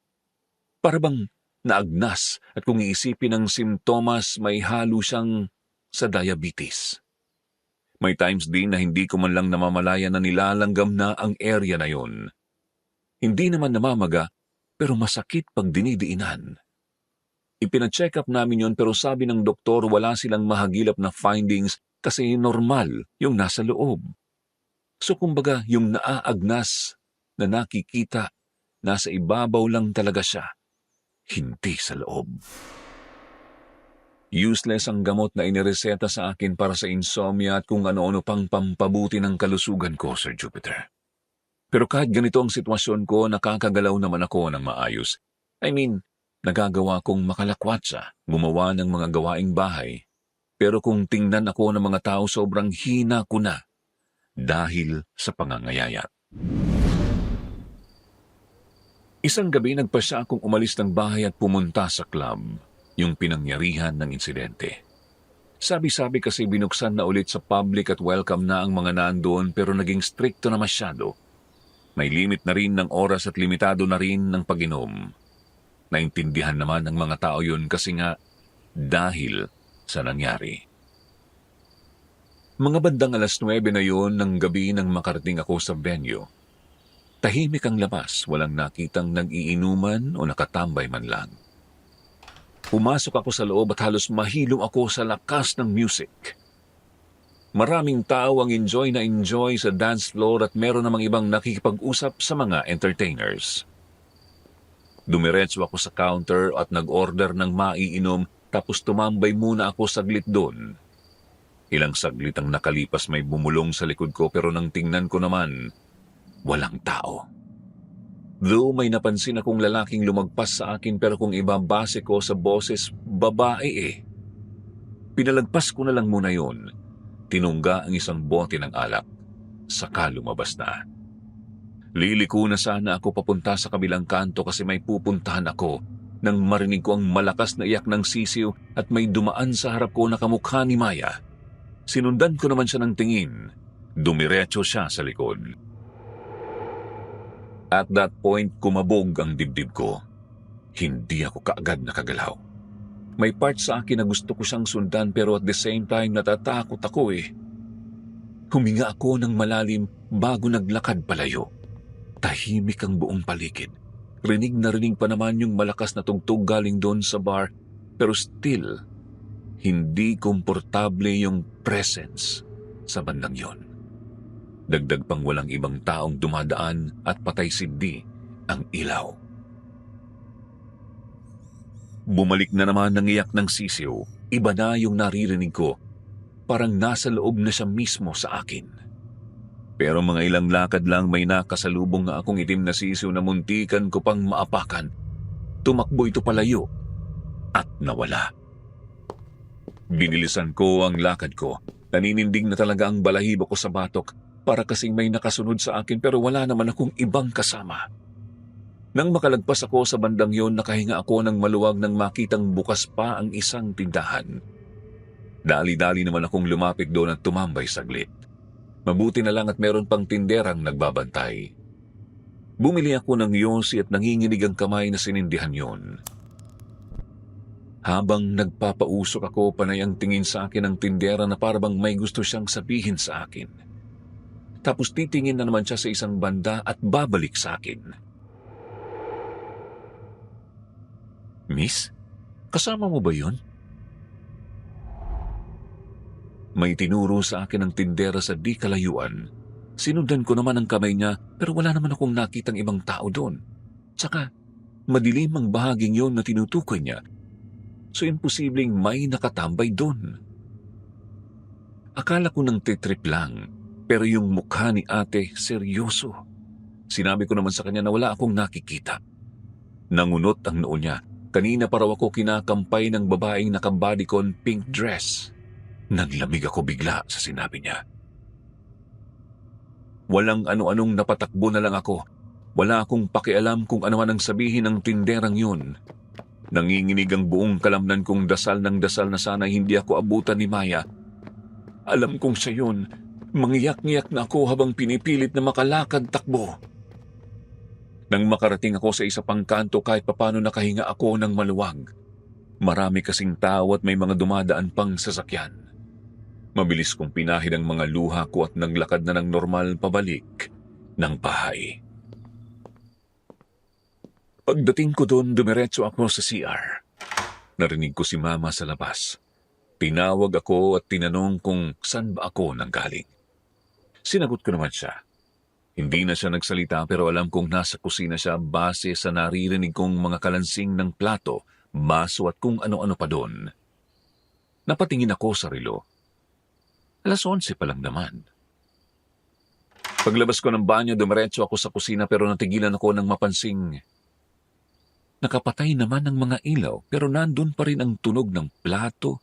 Para bang naagnas at kung iisipin ang simptomas, may halo siyang sa diabetes. May times din na hindi ko man lang namamalayan na nilalanggam na ang area na yon. Hindi naman namamaga, pero masakit pag dinidiinan. Ipina-check up namin yon pero sabi ng doktor wala silang mahagilap na findings kasi normal yung nasa loob. So kumbaga yung naaagnas na nakikita, nasa ibabaw lang talaga siya, hindi sa loob. Useless ang gamot na inireseta sa akin para sa insomnia at kung ano-ano pang pampabuti ng kalusugan ko, Sir Jupiter. Pero kahit ganito ang sitwasyon ko, nakakagalaw naman ako ng maayos. Nagagawa kong makalakwatsa, gumawa ng mga gawaing bahay. Pero kung tingnan ako ng mga tao, sobrang hina ko na dahil sa pangangayayat. Isang gabi nagpasya akong umalis ng bahay at pumunta sa club. Yung pinangyarihan ng insidente. Sabi-sabi kasi binuksan na ulit sa public at welcome na ang mga nandoon pero naging stricto na masyado. May limit na rin ng oras at limitado na rin ng pag-inom. Naintindihan naman ng mga tao yun kasi nga dahil sa nangyari. Mga bandang 9:00 na yun ng gabi nang makarating ako sa venue. Tahimik ang labas, walang nakitang nag-iinuman o nakatambay man lang. Pumasok ako sa loob at halos mahilo ako sa lakas ng music. Maraming tao ang enjoy sa dance floor at meron namang ibang nakikipag-usap sa mga entertainers. Dumiretso ako sa counter at nag-order ng maiinom tapos tumambay muna ako saglit doon. Ilang saglit ang nakalipas, may bumulong sa likod ko pero nang tingnan ko naman, walang tao. Though may napansin akong lalaking lumagpas sa akin pero kung ibabase ko sa boses, babae eh. Pinalagpas ko na lang muna yon. tinungga ang isang bote ng alak. Saka lumabas na. Liliko na sana ako papunta sa kabilang kanto kasi may pupuntahan ako nang marinig ko ang malakas na iyak ng sisiw at may dumaan sa harap ko na kamukha ni Maya. Sinundan ko naman siya ng tingin. Dumiretso siya sa likod. At that point, kumabog ang dibdib ko. Hindi ako kaagad nakagalaw. May part sa akin na gusto ko siyang sundan pero at the same time natatakot ako eh. Huminga ako ng malalim bago naglakad palayo. Tahimik ang buong paligid. Rinig na rinig pa naman yung malakas na tugtog galing doon sa bar pero still, hindi komportable yung presence sa bandang yon. Dagdag pang walang ibang taong dumadaan at patay sindi ang ilaw. Bumalik na naman ang iyak ng sisiw. Iba na yung naririnig ko. Parang nasa loob na siya mismo sa akin. Pero mga ilang lakad lang may nakasalubong na akong itim na sisiw na muntikan ko pang maapakan. Tumakbo ito palayo at nawala. Binilisan ko ang lakad ko. Naninindig na talaga ang balahibo ko sa batok para kasing may nakasunod sa akin pero wala naman akong ibang kasama. Nang makalagpas ako sa bandang yon, nakahinga ako ng maluwag nang makitang bukas pa ang isang tindahan. Dali-dali naman akong lumapit doon at tumambay saglit. Mabuti na lang at meron pang tinderang nagbabantay. Bumili ako ng yosi at nanginginig ang kamay na sinindihan yon. Habang nagpapausok ako, panay ang tingin sa akin ng tindera na parabang may gusto siyang sabihin sa akin. Tapos titingin na naman siya sa isang banda at babalik sa akin. "Miss, kasama mo ba yon?" May tinuro sa akin ang tindera sa di kalayuan. Sinundan ko naman ang kamay niya pero wala naman akong nakitang ibang tao doon. Tsaka, madilim ang bahaging yon na tinutukoy niya. So, imposibleng may nakatambay doon. Akala ko nang titrip lang, pero yung mukha ni ate, seryoso. Sinabi ko naman sa kanya na wala akong nakikita. Nangunot ang noo niya. Kanina pa raw ako kinakampay ng babaeng nakabodycon pink dress. Naglamig ako bigla sa sinabi niya. Walang ano-anong napatakbo na lang ako. Wala akong pakialam kung ano man ang sabihin ng tinderang yun. Nanginginig ang buong kalamnan kong dasal ng dasal na sana hindi ako abutan ni Maya. Alam kong siya yun. Mangiyak-ngiyak na ako habang pinipilit na makalakad takbo. Nang makarating ako sa isa pang kanto kahit papano nakahinga ako ng maluwag. Marami kasing tao at may mga dumadaan pang sasakyan. Mabilis kong pinahid ang mga luha ko at naglakad na ng normal pabalik ng bahay. Pagdating ko doon, dumiretso ako sa CR. Narinig ko si Mama sa labas. Tinawag ako at tinanong kung saan ba ako nanggaling. Sinagot ko naman siya. Hindi na siya nagsalita pero alam kong nasa kusina siya base sa naririnig kong mga kalansing ng plato, baso at kung ano-ano pa doon. Napatingin ako sa relo. 11:00 pa lang naman. Paglabas ko ng banyo, dumiretso ako sa kusina pero natigilan ako nang mapansing nakapatay naman ang mga ilaw pero nandun pa rin ang tunog ng plato,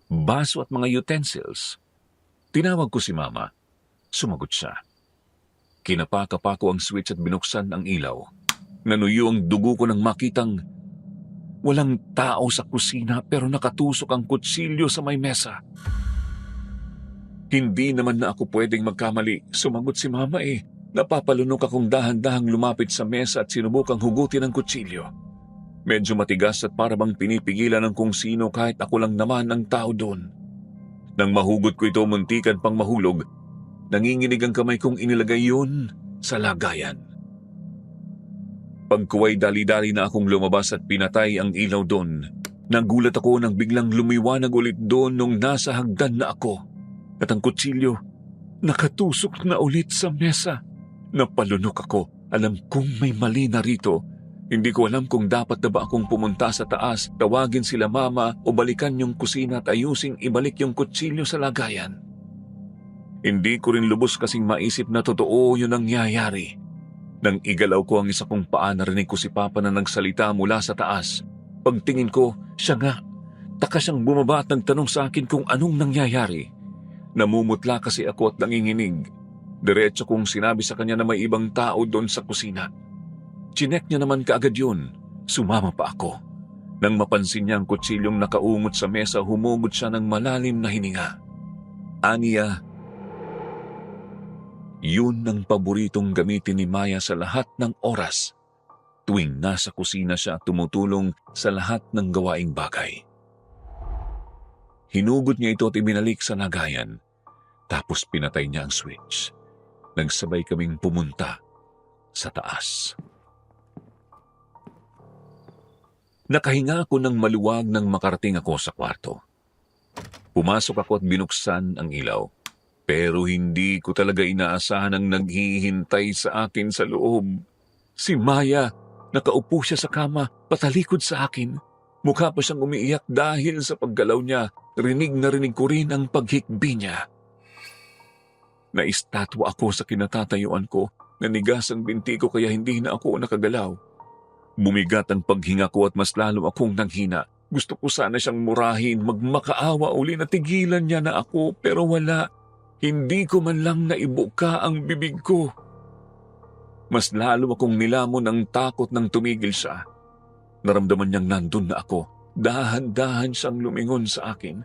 baso at mga utensils. Tinawag ko si Mama. Sumagot siya. Kinapakapa ko ang switch at binuksan ang ilaw. Nanuyo ang dugo ko nang makitang walang tao sa kusina pero nakatusok ang kutsilyo sa may mesa. Hindi naman na ako pwedeng magkamali. Sumagot si Mama eh. Napapalunok akong dahan-dahang lumapit sa mesa at sinubukang hugutin ang kutsilyo. Medyo matigas at parabang pinipigilan ng kung sino kahit ako lang naman ang tao doon. Nang mahugot ko ito, muntikan pang mahulog. Nanginginig ang kamay kong inilagay yun sa lagayan. Pagkuway dali-dali na akong lumabas at pinatay ang ilaw doon. Nagulat ako nang biglang lumiwanag ulit doon nung nasa hagdan na ako. At ang kutsilyo, nakatusok na ulit sa mesa. Napalunok ako. Alam kong may mali na rito. Hindi ko alam kung dapat na ba akong pumunta sa taas, tawagin sila Mama o balikan yung kusina at ayusing ibalik yung kutsilyo sa lagayan. Hindi ko rin lubos kasing maisip na totoo yun ang nangyayari. Nang igalaw ko ang isa kong paa, narinig ko si Papa na nagsalita mula sa taas. Pagtingin ko, siya nga. Taka siyang bumaba at nagtanong sa akin kung anong nangyayari. Namumutla kasi ako at nanginginig. Diretso kong sinabi sa kanya na may ibang tao doon sa kusina. Chinek niya naman kaagad yun. Sumama pa ako. Nang mapansin niya ang kutsilyong nakaungot sa mesa, humugot siya ng malalim na hininga. Aniya, yun ang paboritong gamitin ni Maya sa lahat ng oras. Tuwing nasa kusina siya, tumutulong sa lahat ng gawaing bagay. Hinugot niya ito at ibinalik sa lagayan. Tapos pinatay niya ang switch. Nagsabay kaming pumunta sa taas. Nakahinga ako ng maluwag nang makarating ako sa kwarto. Pumasok ako at binuksan ang ilaw. Pero hindi ko talaga inaasahan ang naghihintay sa akin sa loob. Si Maya, nakaupo siya sa kama, patalikod sa akin. Mukha pa siyang umiiyak dahil sa paggalaw niya. Rinig na rinig ko rin ang paghikbi niya. Naistatwa ako sa kinatatayuan ko. Nanigas ang binti ko kaya hindi na ako nakagalaw. Bumigat ang paghinga ko at mas lalo akong nanghina. Gusto ko sana siyang murahin, magmakaawa uli na tigilan niya na ako pero wala. Hindi ko man lang naibuka ang bibig ko. Mas lalo akong nilamon ng takot nang tumigil siya. Naramdaman niyang nandun na ako. Dahan-dahan siyang lumingon sa akin.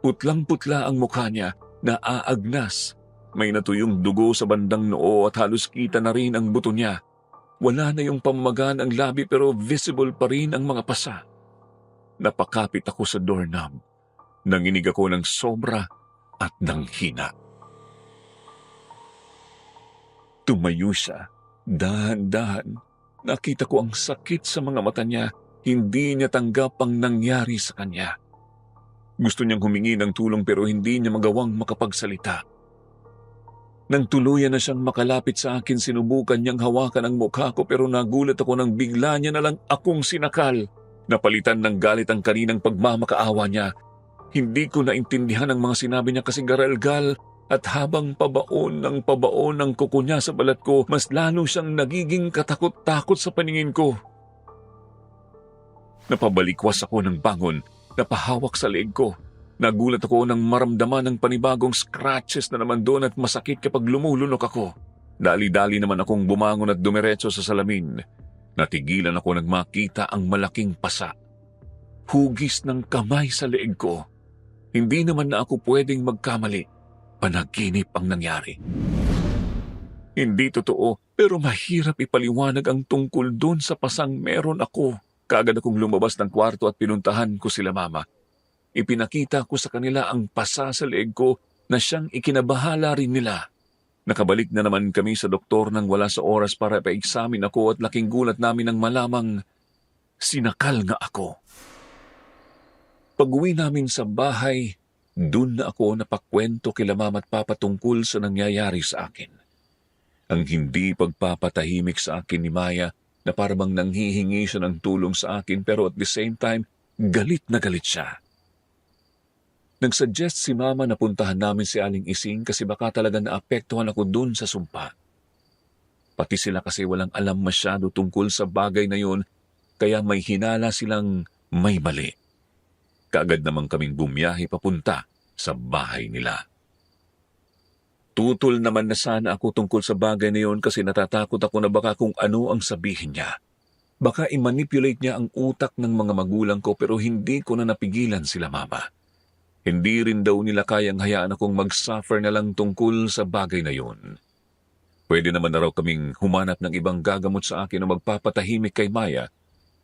Putlang-putla ang mukha niya, naaagnas. May natuyong dugo sa bandang noo at halos kita na rin ang buto niya. Wala na yung pamamagaan ang labi pero visible pa rin ang mga pasa. Napakapit ako sa doorknob. Nanginig ako ng sobra at nanghina. Tumayo siya. Dahan-dahan. Nakita ko ang sakit sa mga mata niya. Hindi niya tanggap ang nangyari sa kanya. Gusto niyang humingi ng tulong pero hindi niya magawang makapagsalita. Nang tuluyan na siyang makalapit sa akin, sinubukan niyang hawakan ang mukha ko pero nagulat ako nang bigla niya na lang akong sinakal. Napalitan ng galit ang kaninang pagmamakaawa niya. Hindi ko naintindihan ang mga sinabi niya kasi garalgal at habang pabaon ng kuko niya sa balat ko, mas lalo siyang nagiging katakot-takot sa paningin ko. Napabalikwas ako ng bangon, napahawak sa leeg ko. Nagulat ako nang maramdaman ng panibagong scratches na naman doon at masakit kapag lumulunok ako. Dali-dali naman akong bumangon at dumiretso sa salamin. Natigilan ako nang makita ang malaking pasa. Hugis ng kamay sa leeg ko. Hindi naman na ako pwedeng magkamali. Panaginip ang nangyari. Hindi totoo, pero mahirap ipaliwanag ang tungkol doon sa pasang meron ako. Kaagad akong lumabas ng kwarto at pinuntahan ko sila mama. Ipinakita ko sa kanila ang pasa sa leeg ko na siyang ikinabahala rin nila. Nakabalik na naman kami sa doktor nang wala sa oras para pa-examine ako at laking gulat namin nang malamang sinakal nga ako. Pag-uwi namin sa bahay, dun na ako napakwento kila mama at papa tungkol sa nangyayari sa akin. Ang hindi pagpapatahimik sa akin ni Maya na parang nanghihingi siya ng tulong sa akin pero at the same time, galit na galit siya. Nagsuggest si Mama na puntahan namin si Aling Ising kasi baka talaga naapektuhan ako dun sa sumpa. Pati sila kasi walang alam masyado tungkol sa bagay na yun, kaya may hinala silang may mali. Kaagad namang kaming bumiyahe papunta sa bahay nila. Tutol naman na sana ako tungkol sa bagay na yun kasi natatakot ako na baka kung ano ang sabihin niya. Baka i-manipulate niya ang utak ng mga magulang ko pero hindi ko na napigilan sila mama. Hindi rin daw nila kayang hayaan akong mag-suffer na lang tungkol sa bagay na yun. Pwede naman na raw kaming humanap ng ibang gagamot sa akin na magpapatahimik kay Maya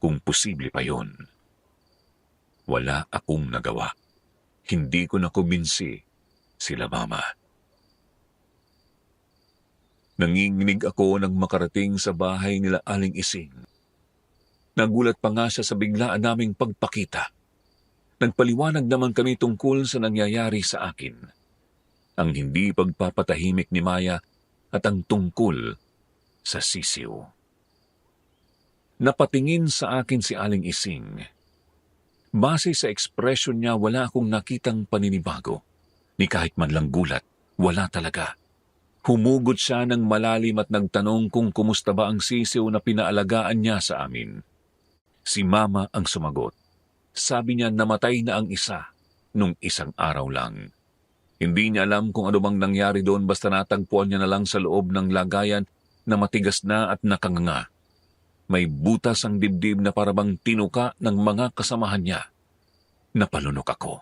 kung posible pa yun. Wala akong nagawa. Hindi ko na kumbinsi sila mama. Nanginginig ako nang makarating sa bahay nila Aling Ising. Nagulat pa nga siya sa biglaan naming pagpakita. Nagpaliwanag naman kami tungkol sa nangyayari sa akin. Ang hindi pagpapatahimik ni Maya at ang tungkol sa sisiw. Napatingin sa akin si Aling Ising. Base sa ekspresyon niya, wala akong nakitang paninibago. Ni kahit man lang gulat, wala talaga. Humugot siya ng malalim at nagtanong kung kumusta ba ang sisiw na pinaalagaan niya sa amin. Si Mama ang sumagot. Sabi niya namatay na ang isa nung isang araw lang. Hindi niya alam kung ano bang nangyari doon basta natagpuan niya na lang sa loob ng lagayan na matigas na at nakanganga. May butas ang dibdib na parabang tinuka ng mga kasamahan niya. Napalunok ako.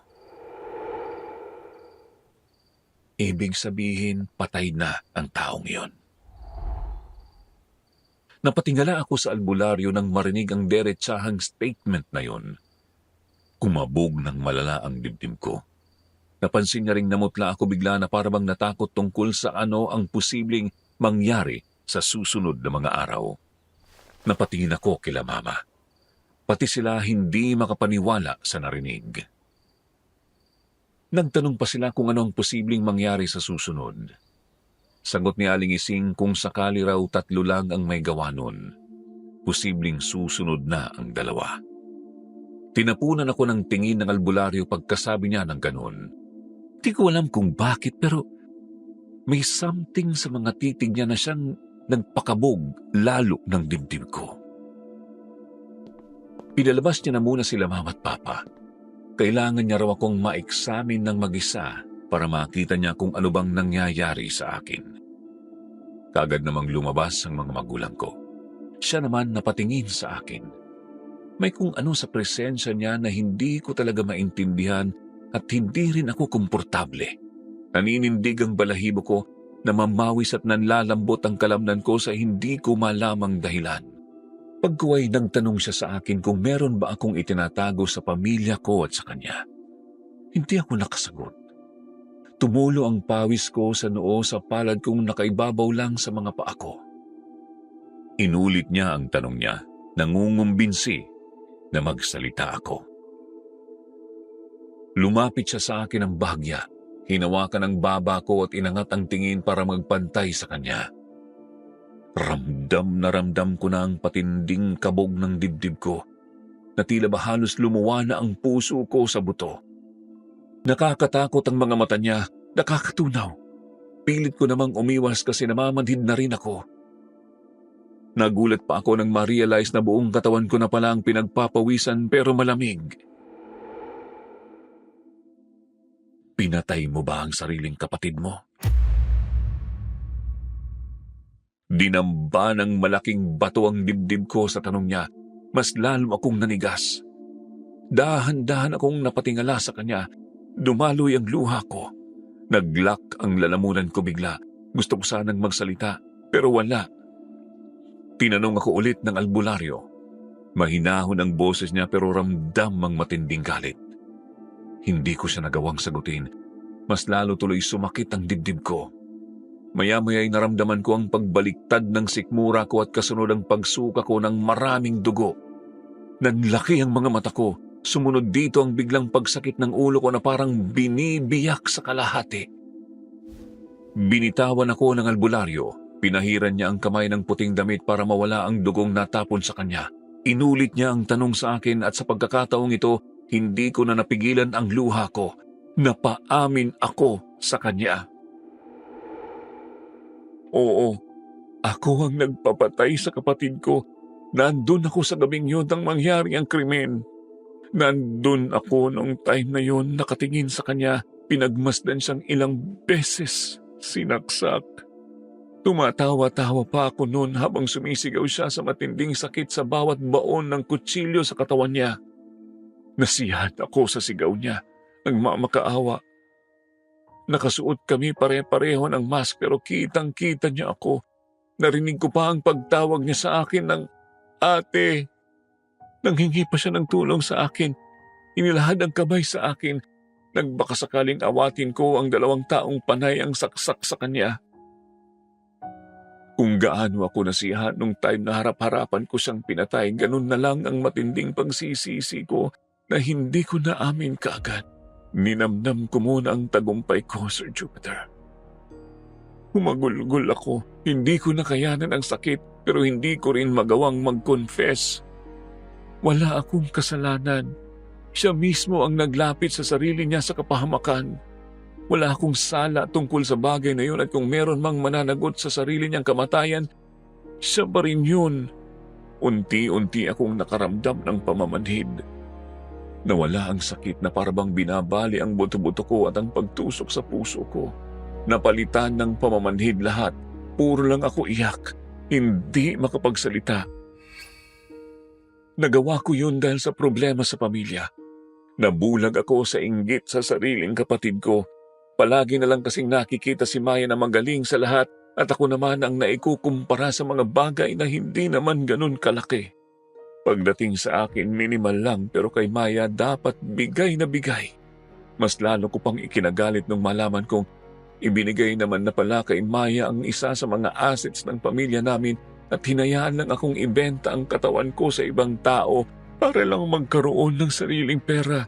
Ibig sabihin, patay na ang taong iyon. Napatingala ako sa albularyo nang marinig ang deretsahang statement na yon. Kumabog ng malala ang dibdib ko. Napansin niya ring namutla ako bigla na parabang natakot tungkol sa ano ang posibleng mangyari sa susunod na mga araw. Napatingin ako kila Mama. Pati sila hindi makapaniwala sa narinig. Nagtanong pa sila kung ano ang posibleng mangyari sa susunod. Sagot ni Aling Ising kung sakali raw 3 lang ang may gawa nun. Posibleng susunod na ang 2. Tinapunan ako ng tingin ng albularyo pagkasabi niya ng ganun. Di ko alam kung bakit pero may something sa mga titig niya na siyang nagpakabog lalo ng dibdib ko. Pinalabas niya na muna sila Mama at Papa. Kailangan niya raw akong ma-examine ng mag-isa para makita niya kung ano bang nangyayari sa akin. Kagad namang lumabas ang mga magulang ko. Siya naman napatingin sa akin. May kung ano sa presensya niya na hindi ko talaga maintindihan at hindi rin ako komportable. Naninindig ang balahibo ko na mamawis at nanlalambot ang kalamnan ko sa hindi ko malamang dahilan. Pagkuway nagtanong siya sa akin kung meron ba akong itinatago sa pamilya ko at sa kanya. Hindi ako nakasagot. Tumulo ang pawis ko sa noo sa palad kong nakaibabaw lang sa mga paa ko. Inulit niya ang tanong niya, nangungumbinsi na magsalita ako. Lumapit siya sa akin ng bahagya, hinawakan ang baba ko at inangat ang tingin para magpantay sa kanya. Ramdam na ramdam ko na ang patinding kabog ng dibdib ko, na tila ba halos lumuwa na ang puso ko sa buto. Nakakatakot ang mga mata niya, nakakatunaw. Pilit ko namang umiwas kasi namamanhid na rin ako. Nagulat pa ako nang ma-realize na buong katawan ko na pala ang pinagpapawisan pero malamig. Pinatay mo ba ang sariling kapatid mo? Dinamba ng malaking bato ang dibdib ko sa tanong niya. Mas lalo akong nanigas. Dahan-dahan akong napatingala sa kanya. Dumaloy ang luha ko. Naglak ang lalamunan ko bigla. Gusto ko sanang magsalita, pero wala. Tinanong ako ulit ng albularyo. Mahinahon ang boses niya pero ramdam ang matinding galit. Hindi ko siya nagawang sagutin. Mas lalo tuloy sumakit ang dibdib ko. Maya-maya'y naramdaman ko ang pagbaliktad ng sikmura ko at kasunod ang pagsuka ko ng maraming dugo. Nanlaki ang mga mata ko. Sumunod dito ang biglang pagsakit ng ulo ko na parang binibiyak sa kalahati. Binitawan ako ng albularyo. Pinahiran niya ang kamay ng puting damit para mawala ang dugong natapon sa kanya. Inulit niya ang tanong sa akin at sa pagkakataong ito, hindi ko na napigilan ang luha ko. Napaamin ako sa kanya. Oo, ako ang nagpapatay sa kapatid ko. Nandun ako sa gabing yun nang mangyari ang krimen. Nandun ako noong time na yun, nakatingin sa kanya, pinagmasdan siyang ilang beses, sinaksak. Tumatawa-tawa pa ako noon habang sumisigaw siya sa matinding sakit sa bawat baon ng kutsilyo sa katawan niya. Nasiyad ako sa sigaw niya, nagmamakaawa. Nakasuot kami pare-pareho ng mask pero kitang-kita niya ako. Narinig ko pa ang pagtawag niya sa akin ng ate. Nanghingi pa siya ng tulong sa akin. Inilahad ang kamay sa akin. Nagbakasakaling awatin ko ang 2 taong panay ang saksak sa kanya. Kung gaano ako nasiyahan nung time na harap-harapan ko siyang pinatay, ganun na lang ang matinding pagsisisi ko na hindi ko naamin kaagad. Ninamnam ko muna ang tagumpay ko, Sir Jupiter. Humagulgol ako. Hindi ko nakayanan ang sakit pero hindi ko rin magawang mag-confess. Wala akong kasalanan. Siya mismo ang naglapit sa sarili niya sa kapahamakan. Wala akong sala tungkol sa bagay na yun at kung meron mang mananagot sa sarili niyang kamatayan, siya pa rin yun. Unti-unti akong nakaramdam ng pamamanhid. Nawala ang sakit na parabang binabali ang buto-buto ko at ang pagtusok sa puso ko. Napalitan ng pamamanhid lahat. Puro lang ako iyak, hindi makapagsalita. Nagawa ko yun dahil sa problema sa pamilya. Nabulag ako sa inggit sa sariling kapatid ko. Palagi na lang kasing nakikita si Maya na magaling sa lahat at ako naman ang naikukumpara sa mga bagay na hindi naman ganun kalaki. Pagdating sa akin, minimal lang pero kay Maya dapat bigay na bigay. Mas lalo ko pang ikinagalit nung malaman kong ibinigay naman na pala kay Maya ang isa sa mga assets ng pamilya namin at hinayaan lang akong ibenta ang katawan ko sa ibang tao para lang magkaroon ng sariling pera.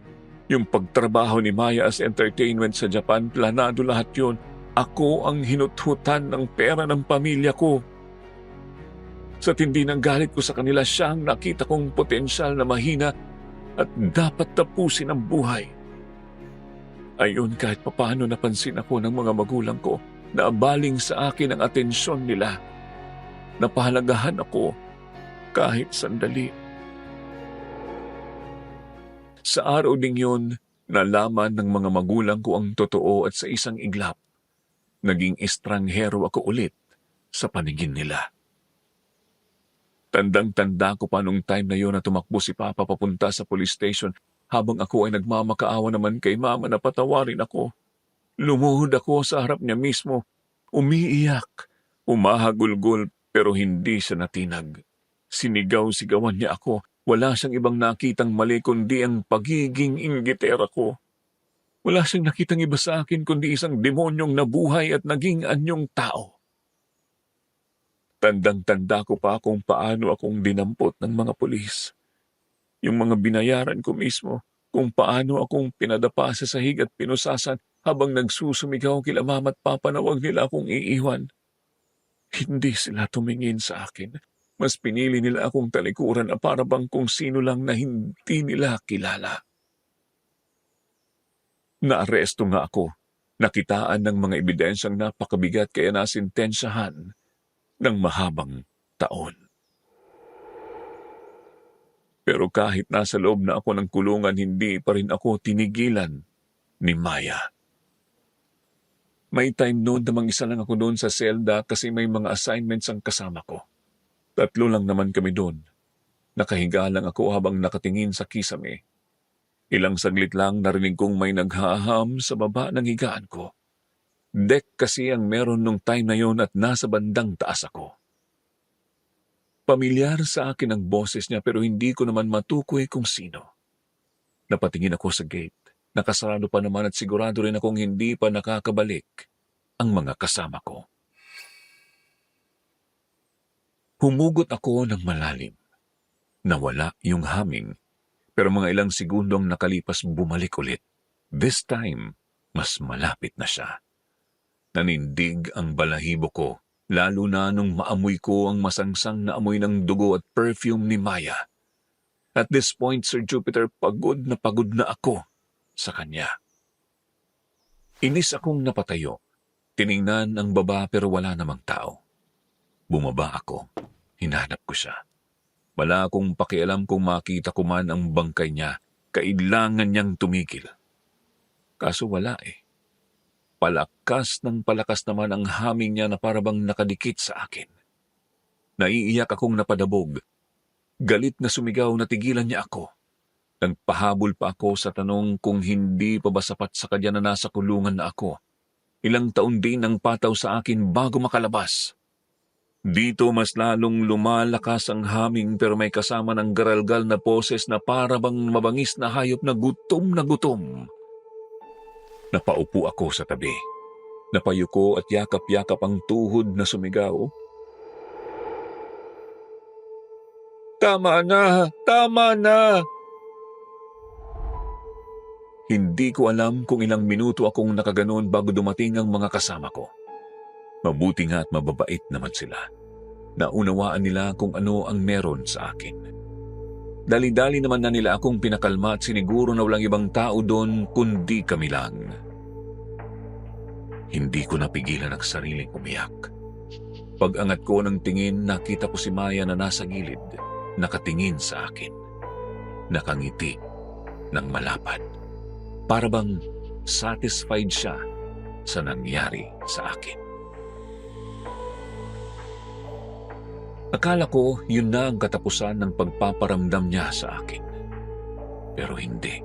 Yung pagtrabaho ni Maya as entertainment sa Japan, planado lahat yun. Ako ang hinuthutan ng pera ng pamilya ko. Sa tindi ng galit ko sa kanila, siyang nakita kong potensyal na mahina at dapat tapusin ang buhay. Ayun, kahit papaano napansin ako ng mga magulang ko na abaling sa akin ang atensyon nila. Napahalagahan ako kahit sandali. Sa araw ding yun, nalaman ng mga magulang ko ang totoo at sa isang iglap, naging estranghero ako ulit sa paningin nila. Tandang-tanda ko pa nung time na yun na tumakbo si Papa papunta sa police station habang ako ay nagmamakaawa naman kay Mama na patawarin ako. Lumuhod ako sa harap niya mismo, umiiyak, umahagulgol pero hindi siya natinag. Sinigaw-sigawan niya ako. Wala siyang ibang nakitang mali kundi ang pagiging inggitera ko. Wala siyang nakitang iba sa akin kundi isang demonyong nabuhay at naging anyong tao. Tandang-tanda ko pa kung paano akong dinampot ng mga pulis. Yung mga binayaran ko mismo, kung paano akong pinadapa sa sahig at pinusasan habang nagsusumigaw kila Mama at Papa na wag nila akong iiwan. Hindi sila tumingin sa akin. Mas pinili nila akong talikuran na para bang kung sino lang na hindi nila kilala. Naaresto nga ako. Nakitaan ng mga ebidensyang napakabigat kaya nasintensyahan ng mahabang taon. Pero kahit nasa loob na ako ng kulungan, hindi pa rin ako tinigilan ni Maya. May time noon na mag-isa lang ako doon sa selda kasi may mga assignments ang kasama ko. 3 lang naman kami doon. Nakahiga lang ako habang nakatingin sa kisame. Ilang saglit lang narinig kong may naghaham sa baba ng higaan ko. Deck kasi ang meron nung time na yon at nasa bandang taas ako. Pamilyar sa akin ang boses niya pero hindi ko naman matukoy kung sino. Napatingin ako sa gate. Nakasarado pa naman at sigurado rin akong hindi pa nakakabalik ang mga kasama ko. Humugot ako ng malalim. Nawala yung humming, pero mga ilang segundong nakalipas bumalik ulit. This time, mas malapit na siya. Nanindig ang balahibo ko, lalo na nung maamoy ko ang masangsang na amoy ng dugo at perfume ni Maya. At this point, Sir Jupiter, pagod na ako sa kanya. Inis akong napatayo. Tiningnan ang baba pero wala namang tao. Bumaba ako. Hinanap ko siya. Wala akong pakialam kung makita ko man ang bangkay niya. Kailangan niyang tumigil. Kaso wala eh. Palakas ng palakas naman ang haming niya na parabang nakadikit sa akin. Naiiyak akong napadabog. Galit na sumigaw na tigilan niya ako. Nagpahabol pa ako sa tanong kung hindi pa ba sapat sa kanya na nasa kulungan na ako. Ilang taon din ang pataw sa akin bago makalabas. Dito mas lalong lumalakas ang haming pero may kasama ng garalgal na poses na parabang mabangis na hayop na gutom na gutom. Napaupo ako sa tabi. Napayuko at yakap-yakap ang tuhod na sumigaw. Tama na! Tama na! Hindi ko alam kung ilang minuto akong nakaganon bago dumating ang mga kasama ko. Mabuti nga at mababait naman sila. Naunawaan nila kung ano ang meron sa akin. Dali-dali naman na nila akong pinakalma at siniguro na walang ibang tao doon kundi kami lang. Hindi ko napigilan ang sariling umiyak. Pag-angat ko ng tingin, nakita ko si Maya na nasa gilid, nakatingin sa akin. Nakangiti ng malapad. Para bang satisfied siya sa nangyari sa akin. Akala ko yun na ang katapusan ng pagpaparamdam niya sa akin. Pero hindi.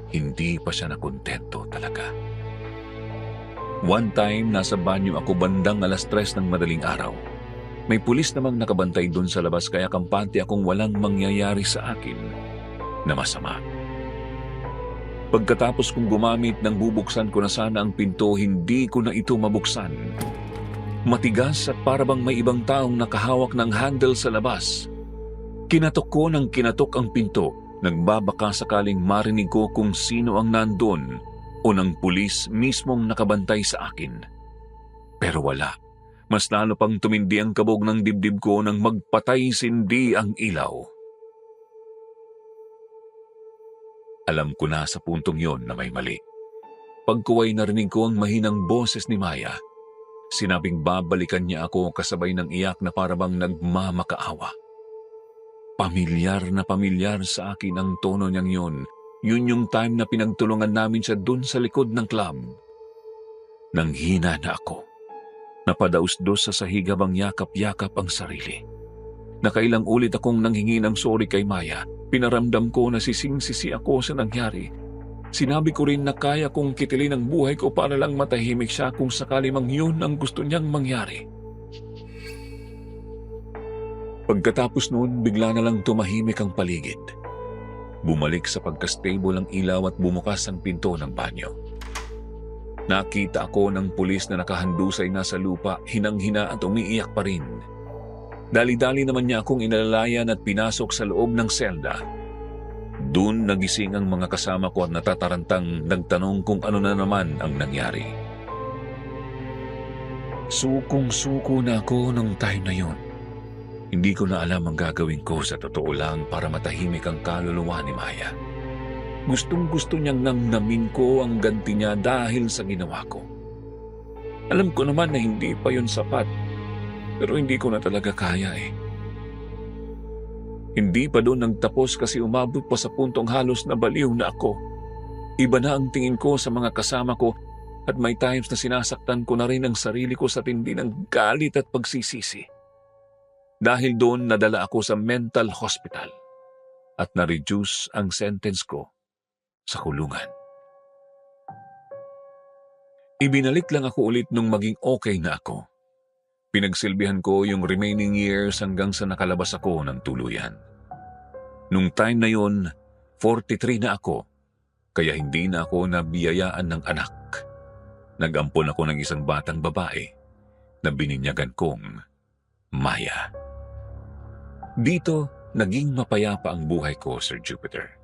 Hindi pa siya nakontento talaga. One time, nasa banyo ako bandang 3:00 ng madaling araw. May pulis namang nakabantay dun sa labas kaya kampante akong walang mangyayari sa akin na masama. Pagkatapos kong gumamit ng bubuksan ko na sana ang pinto, hindi ko na ito mabuksan. Matigas at parabang may ibang taong nakahawak ng handle sa labas. Kinatok ko ng kinatok ang pinto, nagbabaka sakaling marinig ko kung sino ang nandun o ng pulis mismong nakabantay sa akin. Pero wala. Mas lalo pang tumindi ang kabog ng dibdib ko nang magpatay-sindi ang ilaw. Alam ko na sa puntong yon na may mali. Pagkuway narinig ko ang mahinang boses ni Maya. Sinabing babalikan niya ako kasabay ng iyak na parabang nagmamakaawa. Pamilyar na pamilyar sa akin ang tono niyang yon. Yun yung time na pinagtulungan namin siya dun sa likod ng club. Nanghina na ako. Napadausdos sa sahig habang yakap-yakap ang sarili. Nakailang ulit akong nanghingi ng sorry kay Maya. Pinaramdam ko na sising-sisi ako sa nangyari. Sinabi ko rin na kaya kong kitilin ang buhay ko para lang matahimik siya kung sakali mang yun ang gusto niyang mangyari. Pagkatapos noon, bigla na lang tumahimik ang paligid. Bumalik sa pagka-stable ang ilaw at bumukas ang pinto ng banyo. Nakita ako ng pulis na nakahandusay na sa lupa, hinang-hina at umiiyak pa rin. Dali-dali naman niya akong inalalayan at pinasok sa loob ng selda. Doon nagising ang mga kasama ko at natatarantang nagtanong kung ano na naman ang nangyari. Sukong-suko na ako nung time na yun. Hindi ko na alam ang gagawin ko sa totoo lang para matahimik ang kaluluwa ni Maya. Gustong-gusto niyang namnamin ko ang ganti niya dahil sa ginawa ko. Alam ko naman na hindi pa yun sapat. Pero hindi ko na talaga kaya eh. Hindi pa doon nagtapos kasi umabot pa sa puntong halos na baliw na ako. Iba na ang tingin ko sa mga kasama ko at may times na sinasaktan ko na rin ang sarili ko sa tindi ng galit at pagsisisi. Dahil doon nadala ako sa mental hospital at na-reduce ang sentence ko sa kulungan. Ibinalik lang ako ulit nung maging okay na ako. Pinagsilbihan ko yung remaining years hanggang sa nakalabas ako ng tuluyan. Nung time na yun, 43 na ako, kaya hindi na ako nabiyayaan ng anak. Nag-ampon ako ng isang batang babae na bininyagan kong Maya. Dito, naging mapayapa ang buhay ko, Sir Jupiter,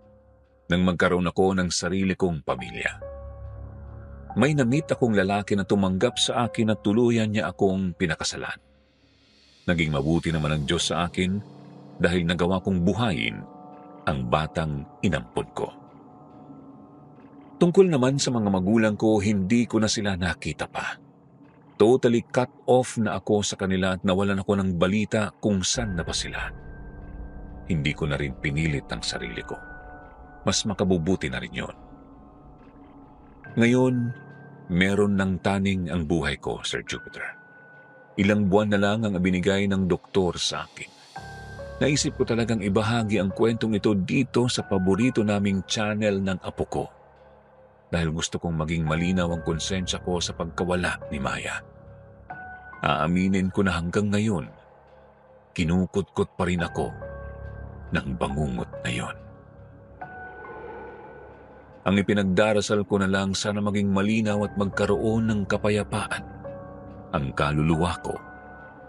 nang magkaroon ako ng sarili kong pamilya. May na-meet akong lalaki na tumanggap sa akin at tuluyan niya akong pinakasalan. Naging mabuti naman ang Diyos sa akin dahil nagawa kong buhayin ang batang inampon ko. Tungkol naman sa mga magulang ko, hindi ko na sila nakita pa. Totally cut off na ako sa kanila at nawalan ako ng balita kung saan na ba sila. Hindi ko na rin pinilit ang sarili ko. Mas makabubuti na rin yun. Ngayon, meron ng taning ang buhay ko, Sir Jupiter. Ilang buwan na lang ang binigay ng doktor sa akin. Naisip ko talagang ibahagi ang kwentong ito dito sa paborito naming channel ng apo ko. Dahil gusto kong maging malinaw ang konsensya ko sa pagkawala ni Maya. Aaminin ko na hanggang ngayon, kinukutkot pa rin ako ng bangungot na yon. Ang ipinagdarasal ko na lang sana maging malinaw at magkaroon ng kapayapaan ang kaluluwa ko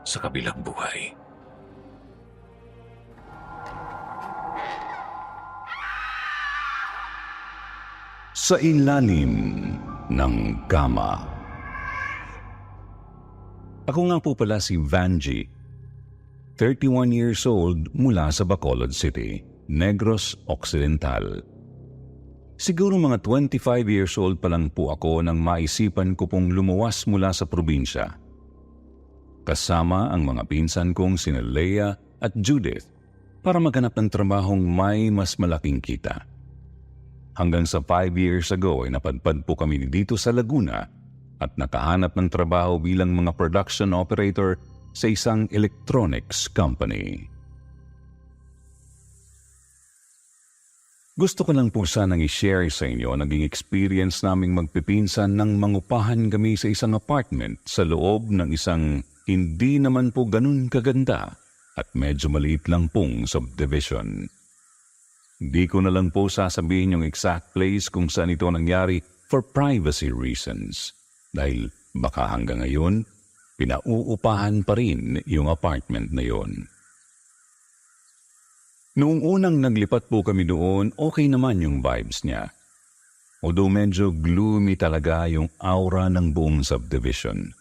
sa kabilang buhay. Sa ilalim ng kama. Ako nga po pala si Vanji, 31 years old mula sa Bacolod City, Negros Occidental. Siguro mga 25 years old pa lang po ako nang maisipan ko pong lumuwas mula sa probinsya. Kasama ang mga pinsan kong sina Leia at Judith para maghanap ng trabahong may mas malaking kita. hanggang sa 5 years ago ay napadpad po kami dito sa Laguna at nakahanap ng trabaho bilang mga production operator sa isang electronics company. Gusto ko lang po sanang i-share sa inyo ang naging experience naming magpipinsan nang mangupahan kami sa isang apartment sa loob ng isang hindi naman po ganun kaganda at medyo maliit lang pong subdivision. Di ko na lang po sasabihin yung exact place kung saan ito nangyari for privacy reasons dahil baka hanggang ngayon pinauupahan pa rin yung apartment na yon. Noong unang naglipat po kami doon, okay naman yung vibes niya. Although medyo gloomy talaga yung aura ng buong subdivision.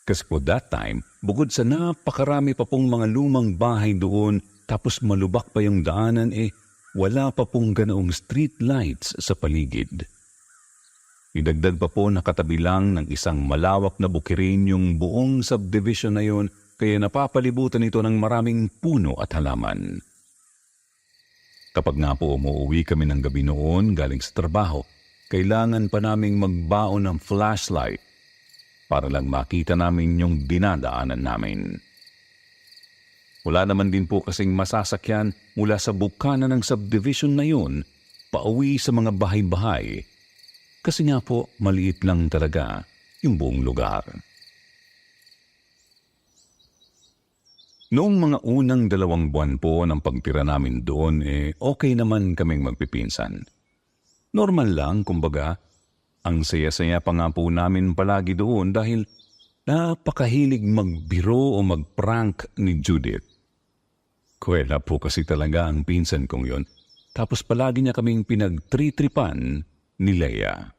Kasi po that time, bukod sa napakarami pa pong mga lumang bahay doon, tapos malubak pa yung daanan wala pa pong ganoong street lights sa paligid. Idagdag pa po nakatabi lang ng isang malawak na bukirin yung buong subdivision na yon, kaya napapalibutan ito ng maraming puno at halaman. Kapag nga po umuwi kami ng gabi noon galing sa trabaho, kailangan pa naming magbaon ng flashlight para lang makita namin yung dinadaanan namin. Wala naman din po kasing masasakyan mula sa bukana ng subdivision na yun pauwi sa mga bahay-bahay kasi nga po maliit lang talaga yung buong lugar. Noong mga unang 2 buwan po ng pagtira namin doon, okay naman kaming magpipinsan. Normal lang, kumbaga, ang saya-saya pa nga po namin palagi doon dahil napakahilig magbiro o magprank ni Judith. Kuwela po kasi talaga ang pinsan kong yon, tapos palagi niya kaming pinagtritripan ni Leia.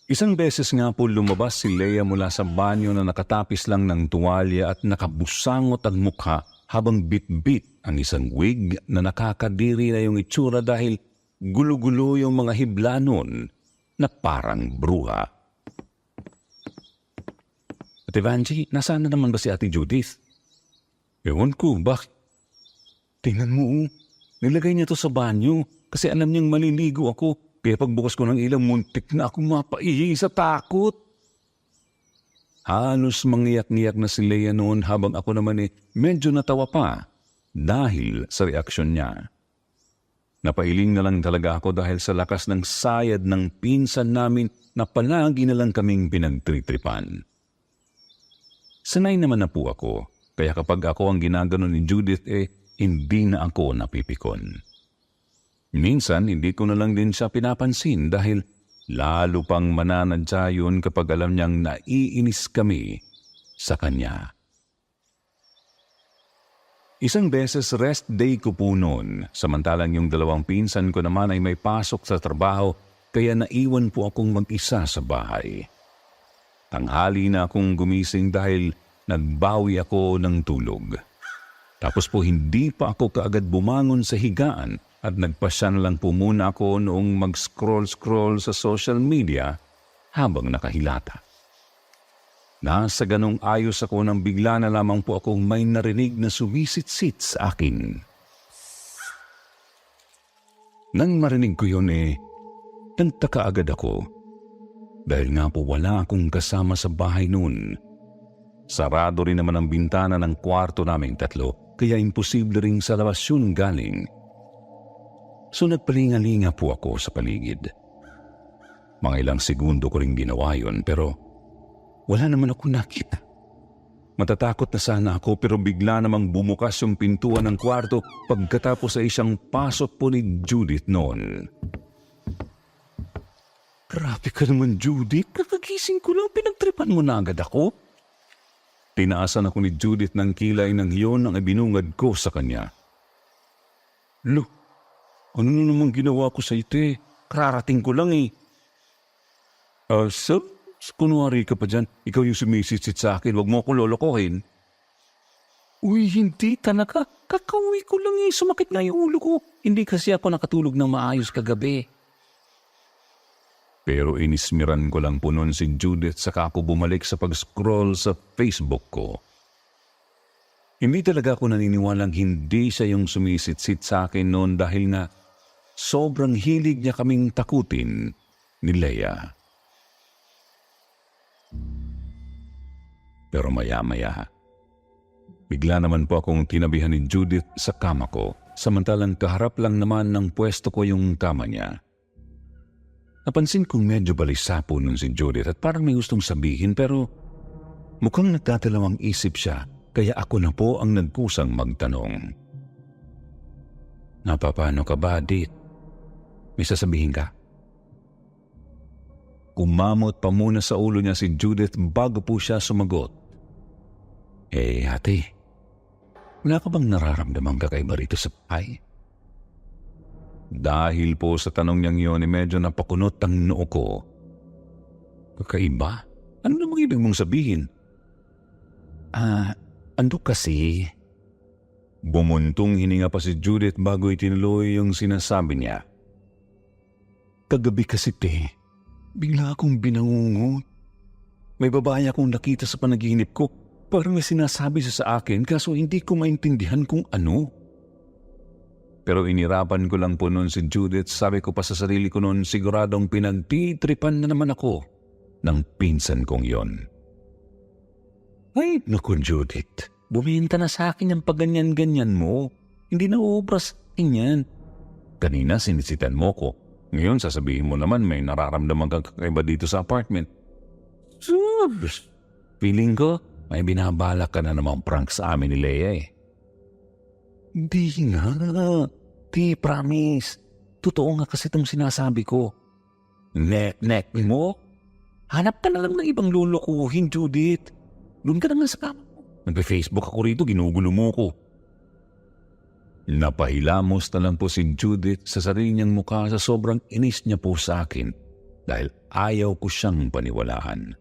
Isang beses nga po lumabas si Leia mula sa banyo na nakatapis lang ng tuwalya at nakabusangot ang mukha habang bit-bit ang isang wig na nakakadiri na yung itsura dahil gulo-gulo yung mga hibla nun na parang bruha. Ate Vanji, nasaan na naman ba si Ate Judith? Ewan ko, bakit? Tingnan mo, nilagay niya to sa banyo kasi alam niyang maliligo ako. Kaya pagbukas ko ng ilaw, muntik na akong mapaihi sa takot. Halos mangiyak-ngiyak na si Leia noon habang ako naman medyo natawa pa dahil sa reaksyon niya. Napailing na lang talaga ako dahil sa lakas ng sayad ng pinsan namin na palagi na lang kaming pinagtritripan. Sanay naman na po ako, kaya kapag ako ang ginagano ni Judith hindi na ako napipikon. Minsan, hindi ko na lang din siya pinapansin dahil lalo pang mananadya yun kapag alam niyang naiinis kami sa kanya. Isang beses rest day ko po noon, samantalang yung 2 pinsan ko naman ay may pasok sa trabaho kaya naiwan po akong mag-isa sa bahay. Tanghali na akong gumising dahil nagbawi ako ng tulog. Tapos po hindi pa ako kaagad bumangon sa higaan at nagpasya na lang po muna ako noong mag-scroll sa social media habang nakahilata. Nasa ganong ayos ako nang bigla na lamang po akong may narinig na sumisit-sit sa akin. Nang marinig ko yun nagtaka agad ako dahil nga po wala akong kasama sa bahay noon. Sarado rin naman ang bintana ng kwarto naming 3 kaya imposible ring sa labas yun galing. So nagpalingalinga po ako sa paligid. Mga ilang segundo ko rin ginawa yun pero wala naman ako nakita. Matatakot na sana ako pero bigla namang bumukas yung pintuan ng kwarto pagkatapos ay siyang pasok po ni Judith noon. Grabe ka naman, Judith. Kakagising ko lang, pinagtripan mo na agad ako. Tinaasan ako ni Judith ng kilay ng hiyon ang ibinungad ko sa kanya. Lo, ano na naman ginawa ko sa ite? Kararating ko lang So, kunwari ka pa dyan, ikaw yung sumisitsit sa akin, wag mo ako lolokohin. Uy, hindi talaga. Kakauwi ko lang sumakit na yung ulo ko. Hindi kasi ako nakatulog ng maayos kagabi. Pero inismiran ko lang po noon si Judith saka ako bumalik sa pag-scroll sa Facebook ko. Hindi talaga ako naniniwalang hindi siya yung sumisitsit sa akin noon dahil nga sobrang hilig niya kaming takutin ni Leia. Pero maya-maya, bigla naman po akong tinabihan ni Judith sa kama ko, samantalang kaharap lang naman ng pwesto ko yung kama niya. Napansin kong medyo balisa po nun si Judith at parang may gustong sabihin pero mukhang nagdadalawang isip siya kaya ako na po ang nagkusang magtanong. Napapano ka ba, Dit? May sasabihin ka? Kumamot pa muna sa ulo niya si Judith bago po siya sumagot. Ate, wala ka bang nararamdamang kakaiba rito sa bahay? Dahil po sa tanong niyang yun, medyo napakunot ang noo ko. Kakaiba? Ano namang ibig mong sabihin? Ano kasi? Bumuntong hininga pa si Judith bago itinuloy yung sinasabi niya. Kagabi kasi bigla akong binangungot. May babae akong nakita sa panaginip ko. Parang may sinasabi siya sa akin kaso hindi ko maintindihan kung ano. Pero inirapan ko lang po noon si Judith. Sabi ko pa sa sarili ko noon siguradong pinagtitripan na naman ako ng pinsan kong yon. Ay, naku Judith. Buminta na sa akin yung pagganyan-ganyan mo. Hindi na uubras yan. Kanina sinisitan mo ko. Ngayon sasabihin mo naman may nararamdaman kang kakaiba dito sa apartment. Feeling ko may binabalak ka na namang prank sa amin ni Leia Di nga. Promise. Totoo nga kasi itong sinasabi ko. Nek mo? Hanap ka na lang ng ibang lulukuhin, Judith. Doon ka na nga sa kama. Nagpe-Facebook ako rito, ginugulo mo ko. Napahilamos na lang po si Judith sa sarili niyang mukha sa sobrang inis niya po sa akin dahil ayaw ko siyang paniwalaan.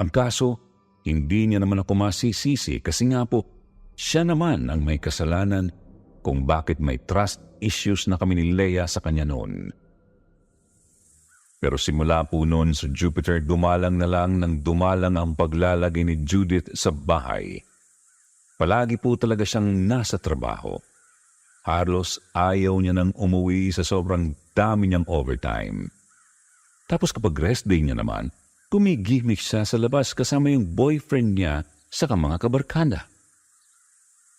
Ang kaso, hindi niya naman ako masisisi kasi nga po, siya naman ang may kasalanan kung bakit may trust issues na kami ni Leia sa kanya noon. Pero simula po noon sa Jupiter, dumalang na lang ng dumalang ang paglalagay ni Judith sa bahay. Palagi po talaga siyang nasa trabaho. Halos ayaw niya nang umuwi sa sobrang dami niyang overtime. Tapos kapag rest day niya naman, gumigimik siya sa labas kasama yung boyfriend niya sa mga kabarkada.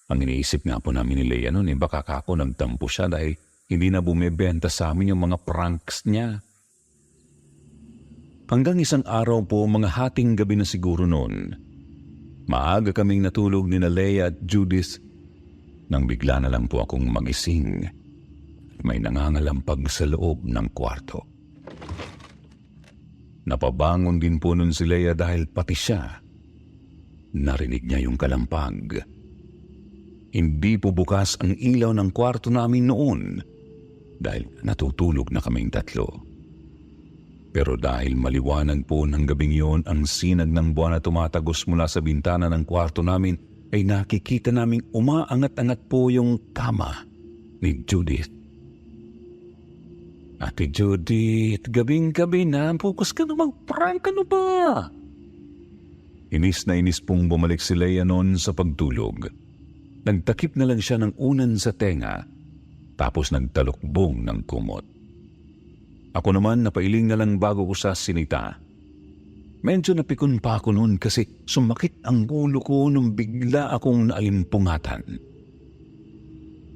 Ang iniisip nga po namin ni Leia noon baka kako nagtampo siya dahil hindi na bumibenta sa amin yung mga pranks niya. Hanggang isang araw po, mga hating gabi na siguro noon, maaga kaming natulog ni Leia at Judith nang bigla na lang po akong magising. May nangangalampag sa loob ng kwarto. Napabangon din po nun si Leia dahil pati siya narinig niya yung kalampag. Hindi po bukas ang ilaw ng kwarto namin noon dahil natutulog na kaming tatlo. Pero dahil maliwanag po ng gabing yon, ang sinag ng buwan na tumatagos mula sa bintana ng kwarto namin ay nakikita naming umaangat-angat po yung kama ni Judith. Ate Judith, gabing-gabi na, focus ka na mag-prank, ano ba? Inis na inis pong bumalik si Leia noon sa pagtulog. Nagtakip na lang siya ng unan sa tenga, tapos nagtalukbong ng kumot. Ako naman napailing na lang bago ko sa sinita. Medyo napikon pa ako noon kasi sumakit ang ulo ko nung bigla akong naalimpungatan.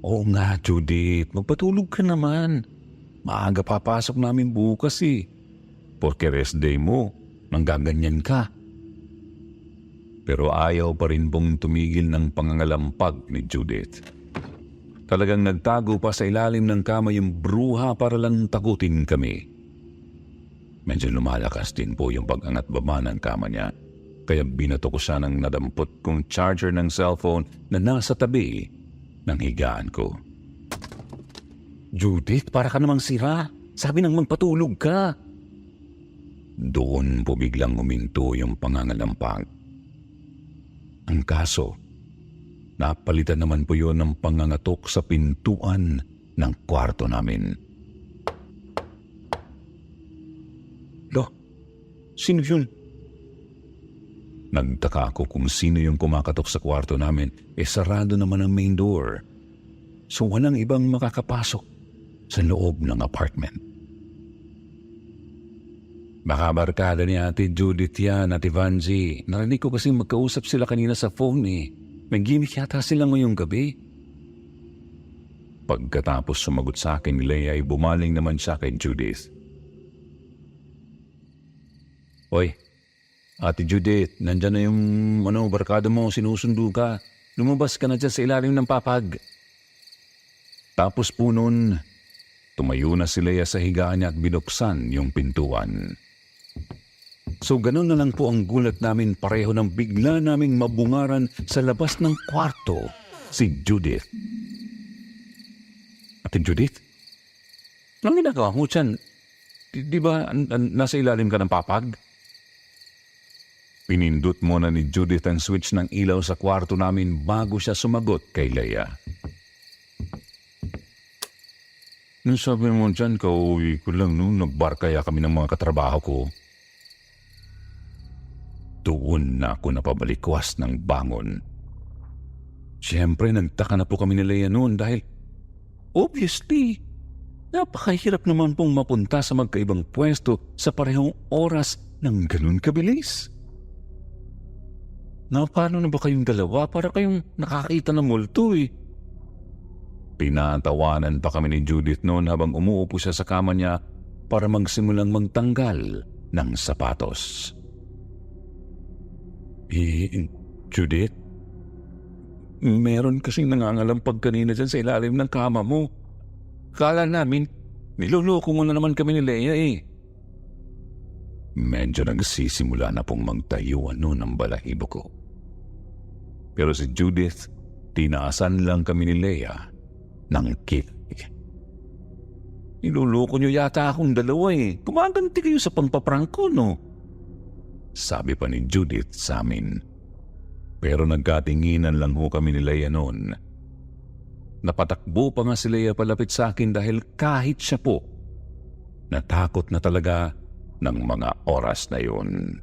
Oo nga, Judith, magpatulog ka naman. Maaga papasok namin bukas Porque rest day mo, nanggaganyan ka. Pero ayaw pa rin pong tumigil ng pangangalampag ni Judith. Talagang nagtago pa sa ilalim ng kama yung bruha para lang takutin kami. Medyo lumalakas din po yung pag-angat baba ng kama niya. Kaya binato ko siya ng nadampot kong charger ng cellphone na nasa tabi ng higaan ko. Judith, para ka namang sira. Sabi nang magpatulog ka. Doon po biglang huminto yung pangangalampag. Ang kaso, napalitan naman po yun ng pangangatok sa pintuan ng kwarto namin. Lo, sino yun? Nagtaka ako kung sino yung kumakatok sa kwarto namin. Sarado naman ang main door. So walang ibang makakapasok. sa loob ng apartment. Baka barkada ni Ate Judith yan, Ate Vanji. Narinig ko kasi magkausap sila kanina sa phone eh. May gimmick yata sila ngayong gabi. Pagkatapos sumagot sa akin ni Leia ay bumaling naman siya kay Judith. Hoy, Ate Judith, nandyan na yung barkada mo, sinusundo ka. Lumabas ka na dyan sa ilalim ng papag. Tapos po nun, tumayo na si Leia sa higaan niya at binuksan yung pintuan. So ganun na lang po ang gulat namin, pareho nang bigla naming mabungaran sa labas ng kwarto si Judith. Ate Judith? Anong ginagawa mo dyan? Di ba nasa ilalim ka ng papag? Pinindot muna ni Judith ang switch ng ilaw sa kwarto namin bago siya sumagot kay Leia. Nung sabi mo dyan, kauwi ko lang nung nagbarkaya kami ng mga katrabaho ko. Doon na ako napabalikwas ng bangon. Siyempre, nagtaka na po kami ni Leia noon dahil obviously, napakahirap naman pong mapunta sa magkaibang pwesto sa parehong oras ng ganun kabilis. Paano na ba kayong dalawa? Para kayong nakakita ng multo eh. Pinatawanan pa kami ni Judith noon habang umuupo siya sa kama niya para magsimulang magtanggal ng sapatos. Judith? Meron kasing nangangalampag kanina dyan sa ilalim ng kama mo. Kala namin, niloloko mo na naman kami ni Leia eh. Medyo nagsisimula na pong magtayuan noon ang balahibo ko. Pero si Judith, tinaasan lang kami ni Leia ng kilig. Niloloko niyo yata akong dalawa eh. Kumaganti kayo sa pangpaprangk ko, no? Sabi pa ni Judith sa amin. Pero nagkatinginan lang ho kami ni Leia noon. Napatakbo pa nga si Leia palapit sa akin dahil kahit siya po, natakot na talaga ng mga oras na yun.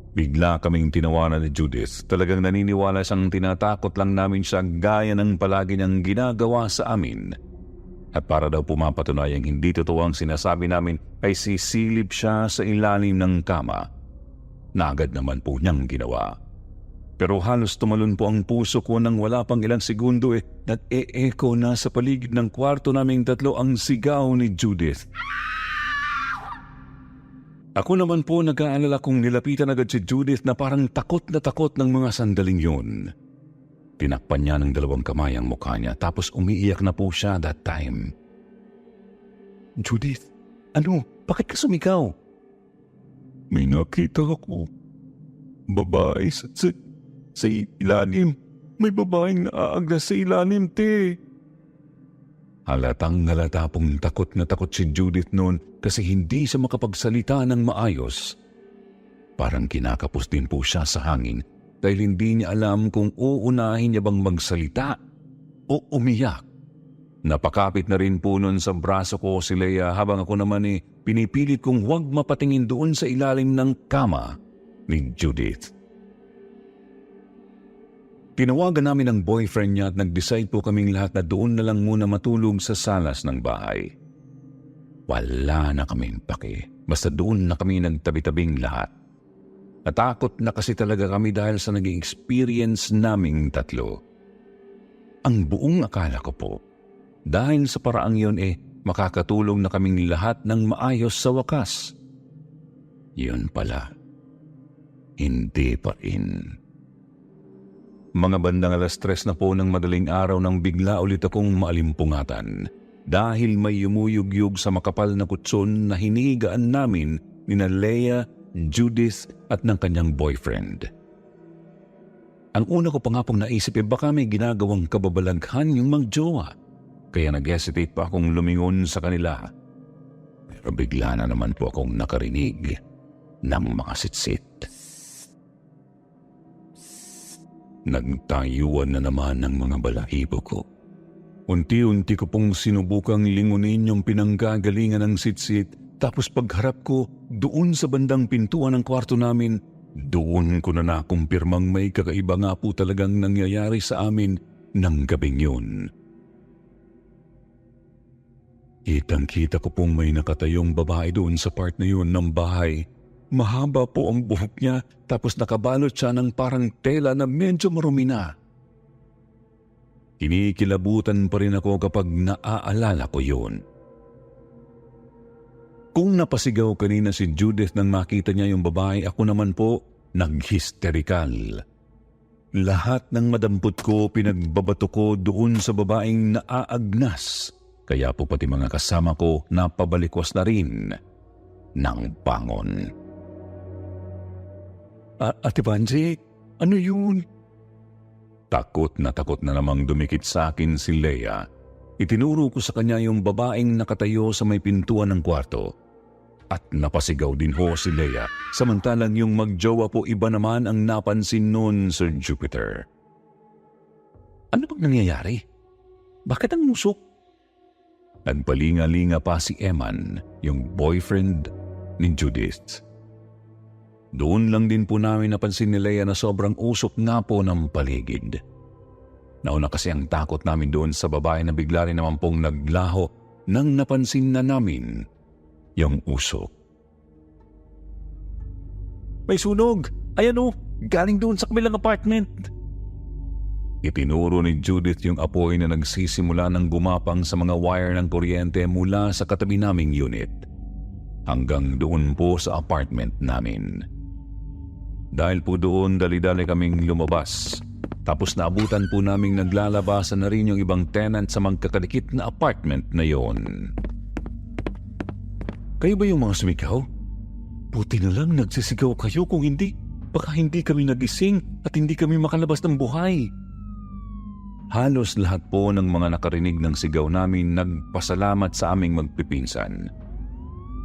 Bigla kaming tinawanan ni Judith. Talagang naniniwala siyang tinatakot lang namin siya gaya ng palagi niyang ginagawa sa amin. At para daw pumapatunayang hindi totoo ang sinasabi namin ay sisilip siya sa ilalim ng kama. Na agad naman po niyang ginawa. Pero halos tumalon po ang puso ko nang wala pang ilang segundo nag-e-echo na sa paligid ng kwarto naming tatlo ang sigaw ni Judith. Ako naman po nag-aalala kung nilapitan agad si Judith na parang takot ng mga sandaling yun. Tinakpan niya ng dalawang kamay ang mukha niya tapos umiiyak na po siya that time. Judith, ano? Bakit ka sumigaw? May nakita ako. Babae sa ilalim. May babaeng naaagdas sa ilalim, te. Halatang halata pong takot na takot si Judith noon kasi hindi siya makapagsalita ng maayos. Parang kinakapos din po siya sa hangin dahil hindi niya alam kung uunahin niya bang magsalita o umiyak. Napakapit na rin po noon sa braso ko si Leia habang ako naman pinipilit kong huwag mapatingin doon sa ilalim ng kama ni Judith. Tinawagan namin ang boyfriend niya at nag-decide po kaming lahat na doon na lang muna matulog sa salas ng bahay. Wala na kaming pake. Basta doon na kami nagtabi-tabing lahat. Natakot na kasi talaga kami dahil sa naging experience naming tatlo. Ang buong akala ko po, dahil sa paraang yun makakatulong na kaming lahat ng maayos sa wakas. Yun pala, hindi pa rin. Mga bandang 3:00 na po ng madaling araw nang bigla ulit akong maalimpungatan dahil may yumuyugyug sa makapal na kutson na hinihigaan namin ni Leia, Judith at ng kanyang boyfriend. Ang una ko pa nga pong naisip baka may ginagawang kababalaghan yung magjowa. Kaya nag-hesitate pa akong lumingon sa kanila. Pero bigla na naman po akong nakarinig ng mga sitsit. Nagtayuan na naman ng mga balahibo ko. Unti-unti ko pong sinubukang lingunin yung pinanggagalingan ng sitsit tapos pagharap ko doon sa bandang pintuan ng kwarto namin, doon ko na nakumpirmang may kakaiba nga po talagang nangyayari sa amin ng gabing yun. Kitang-kita ko pong may nakatayong babae doon sa part na yun ng bahay. Mahaba po ang buhok niya tapos nakabalot siya ng parang tela na medyo marumi na. Kinikilabutan pa rin ako kapag naaalala ko yun. Kung napasigaw kanina si Judith nang makita niya yung babae, ako naman po nag-hysterical. Lahat ng madampot ko pinagbabato ko doon sa babaeng naaagnas. Kaya po pati mga kasama ko napabalikwas na rin ng bangon. Ate Vanji, ano yun? Takot na namang dumikit sa akin si Leia. Itinuro ko sa kanya yung babaeng nakatayo sa may pintuan ng kwarto. At napasigaw din ho si Leia, samantalang yung magjowa po iba naman ang napansin noon, Sir Jupiter. Ano bang nangyayari? Bakit ang musok? Nagpalinga-linga pa si Eman, yung boyfriend ni Judith. Doon lang din po namin napansin ni Leia na sobrang usok nga po ng paligid. Nauna kasi ang takot namin doon sa babae na bigla rin naman pong naglaho nang napansin na namin yung usok. May sunog! Ayan o! Galing doon sa kabilang apartment! Itinuro ni Judith yung apoy na nagsisimula ng gumapang sa mga wire ng kuryente mula sa katabi naming unit hanggang doon po sa apartment namin. Dahil po doon dali-dali kaming lumabas. Tapos naabutan po naming naglalabasan na rin yung ibang tenant sa magkakadikit na apartment na yon. Kayo ba yung mga sumigaw? Buti na lang nagsisigaw kayo, kung hindi, baka hindi kami nagising at hindi kami makalabas ng buhay. Halos lahat po ng mga nakarinig ng sigaw namin nagpasalamat sa aming magpipinsan.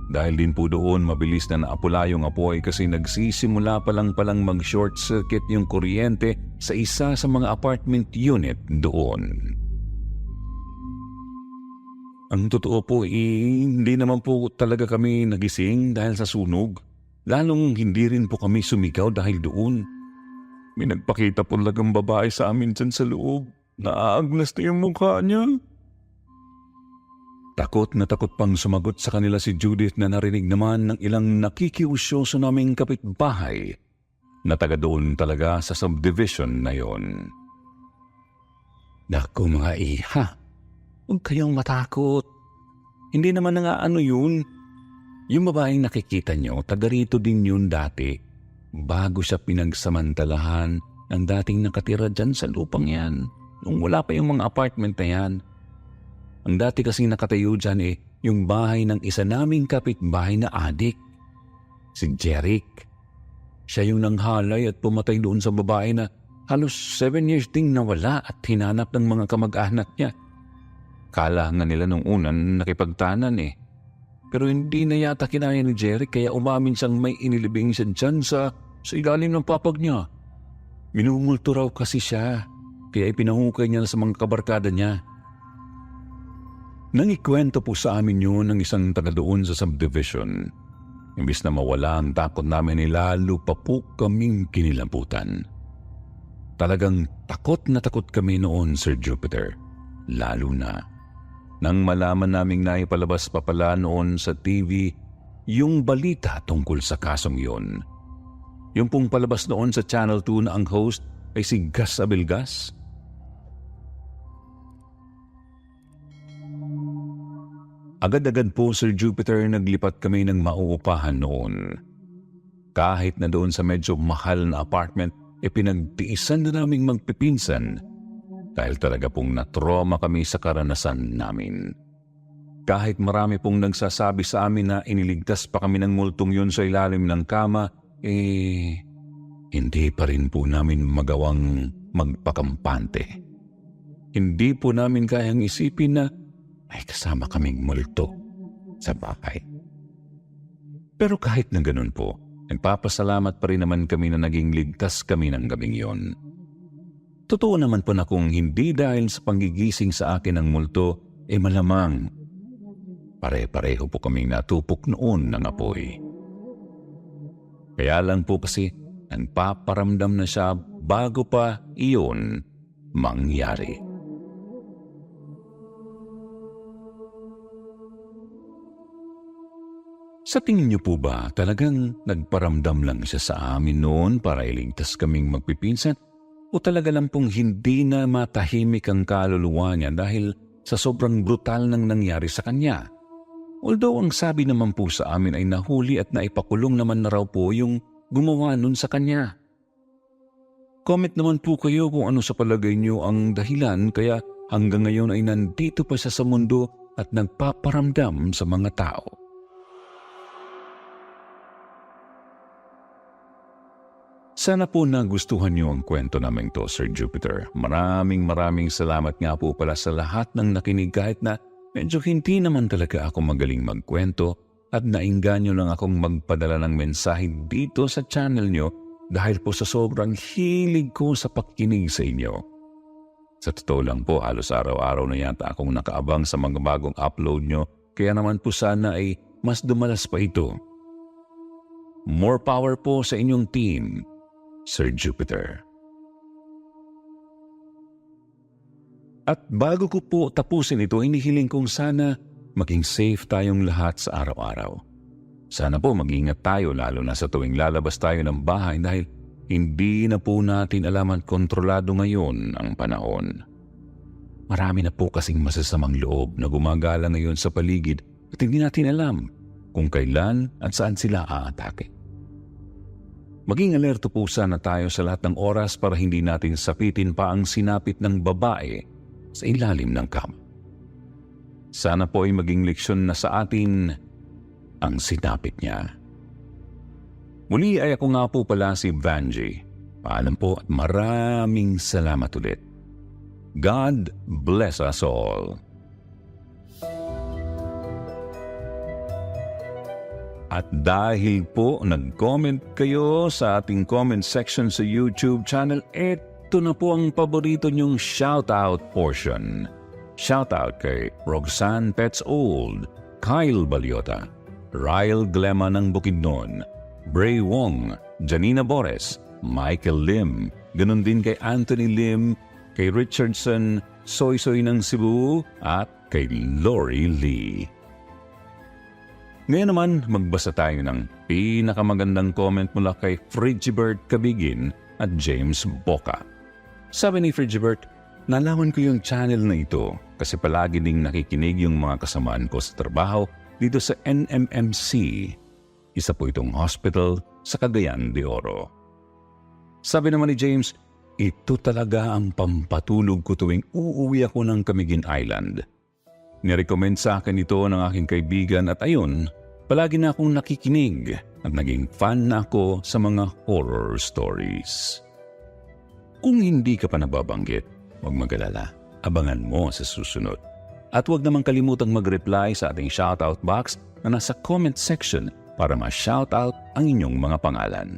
Dahil din po doon mabilis na naapula yung apoy kasi nagsisimula palang mag-short circuit yung kuryente sa isa sa mga apartment unit doon. Ang totoo po hindi naman po talaga kami nagising dahil sa sunog. Lalong hindi rin po kami sumigaw dahil doon. May nagpakita po lagang babae sa amin dyan sa loob. Naaagnas na yung mukha niya. Takot na takot pang sumagot sa kanila si Judith na narinig naman ng ilang nakikiusyoso naming kapitbahay na taga doon talaga sa subdivision na yon. Naku mga iha, huwag kayong matakot. Hindi naman na nga ano yun. Yung babaeng nakikita nyo, taga rito din yun dati. Bago siya pinagsamantalahan ng dating nakatira dyan sa lupang yan. Nung wala pa yung mga apartment na yan. Ang dati kasing nakatayo dyan yung bahay ng isa naming kapitbahay na adik. Si Jeric. Siya yung nanghalay at pumatay doon sa babae na halos 7 years ding nawala at hinanap ng mga kamag-anak niya. Kala nga nila nung unan nakipagtanan Pero hindi na yata kinaya ni Jeric kaya umamin siyang may inilibing siya dyan sa ilalim ng papag niya. Minumulto raw kasi siya kaya ipinahukay niya sa mga kabarkada niya. Nang ikwento po sa amin yun ng isang taga doon sa subdivision, imbis na mawala ang takot namin lalo pa po kaming kinilamputan. Talagang takot na takot kami noon, Sir Jupiter. Lalo na nang malaman naming naipalabas pa pala noon sa TV yung balita tungkol sa kasong yun. Yung pong palabas noon sa Channel 2 na ang host ay si Gus Abelgas. Agad-agad po, Sir Jupiter, naglipat kami ng mauupahan noon. Kahit na doon sa medyo mahal na apartment, pinagtiisan na naming magpipinsan dahil talaga pong natroma kami sa karanasan namin. Kahit marami pong nagsasabi sa amin na iniligtas pa kami ng multong yun sa ilalim ng kama, hindi pa rin po namin magawang magpakampante. Hindi po namin kayang isipin na may kasama kaming multo sa bahay. Pero kahit na ganun po, nagpapasalamat pa rin naman kami na naging ligtas kami ng gabing yon. Totoo naman po na kung hindi dahil sa panggigising sa akin ng multo, malamang pare-pareho po kaming natupok noon ng apoy. Kaya lang po kasi nagpaparamdam na siya bago pa iyon mangyari. Sa tingin niyo po ba talagang nagparamdam lang siya sa amin noon para iligtas kaming magpipinsan? O talaga lang pong hindi na matahimik ang kaluluwa niya dahil sa sobrang brutal nang nangyari sa kanya? Although ang sabi naman po sa amin ay nahuli at naipakulong naman na raw po yung gumawa nun sa kanya. Comment naman po kayo kung ano sa palagay niyo ang dahilan kaya hanggang ngayon ay nandito pa siya sa mundo at nagpaparamdam sa mga tao. Sana po nagustuhan niyo ang kwento namin to, Sir Jupiter. Maraming salamat nga po pala sa lahat ng nakinig kahit na medyo hindi naman talaga ako magaling magkwento at nainganyo lang akong magpadala ng mensahe dito sa channel niyo dahil po sa sobrang hilig ko sa pakikinig sa inyo. Sa totoo lang po, halos araw-araw na yata akong nakaabang sa mga bagong upload niyo kaya naman po sana ay mas dumalas pa ito. More power po sa inyong team, Sir Jupiter. At bago ko po tapusin ito, inihiling kong sana maging safe tayong lahat sa araw-araw. Sana po mag-ingat tayo lalo na sa tuwing lalabas tayo ng bahay dahil hindi na po natin alam at kontrolado ngayon ang panahon. Marami na po kasing masasamang loob na gumagala ngayon sa paligid at hindi natin alam kung kailan at saan sila aatake. Maging alerto po sana tayo sa lahat ng oras para hindi natin sapitin pa ang sinapit ng babae sa ilalim ng kama. Sana po ay maging leksyon na sa atin ang sinapit niya. Muli ay ako nga po pala si Vanji. Paalam po at maraming salamat ulit. God bless us all. At dahil po nag-comment kayo sa ating comment section sa YouTube channel, eto na po ang paborito nyong shoutout portion. Shoutout kay Roxanne Pets Old, Kyle Baliota, Ryle Glema ng Bukidnon, Bray Wong, Janina Bores, Michael Lim, ganun din kay Anthony Lim, kay Richardson, Soy Soy ng Cebu, at kay Lori Lee. Ngayon naman, magbasa tayo ng pinakamagandang comment mula kay Frigibert Cabigin at James Boca. Sabi ni Frigibert, nalaman ko yung channel na ito kasi palagi ding nakikinig yung mga kasamaan ko sa trabaho dito sa NMMC. Isa po itong hospital sa Cagayan de Oro. Sabi naman ni James, ito talaga ang pampatulog ko tuwing uuwi ako ng Camiguin Island. Nirecommend sa akin ito ng aking kaibigan at ayun, palagi na akong nakikinig at naging fan na ako sa mga horror stories. Kung hindi ka pa nababanggit, huwag mag-alala, abangan mo sa susunod. At huwag namang kalimutang mag-reply sa ating shoutout box na nasa comment section para ma-shoutout ang inyong mga pangalan.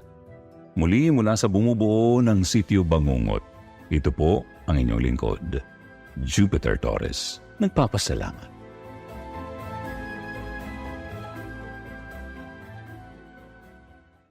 Muli mula sa bumubuo ng Sitio Bangungot, ito po ang inyong lingkod, Jupiter Torres. Nagpapasalamat.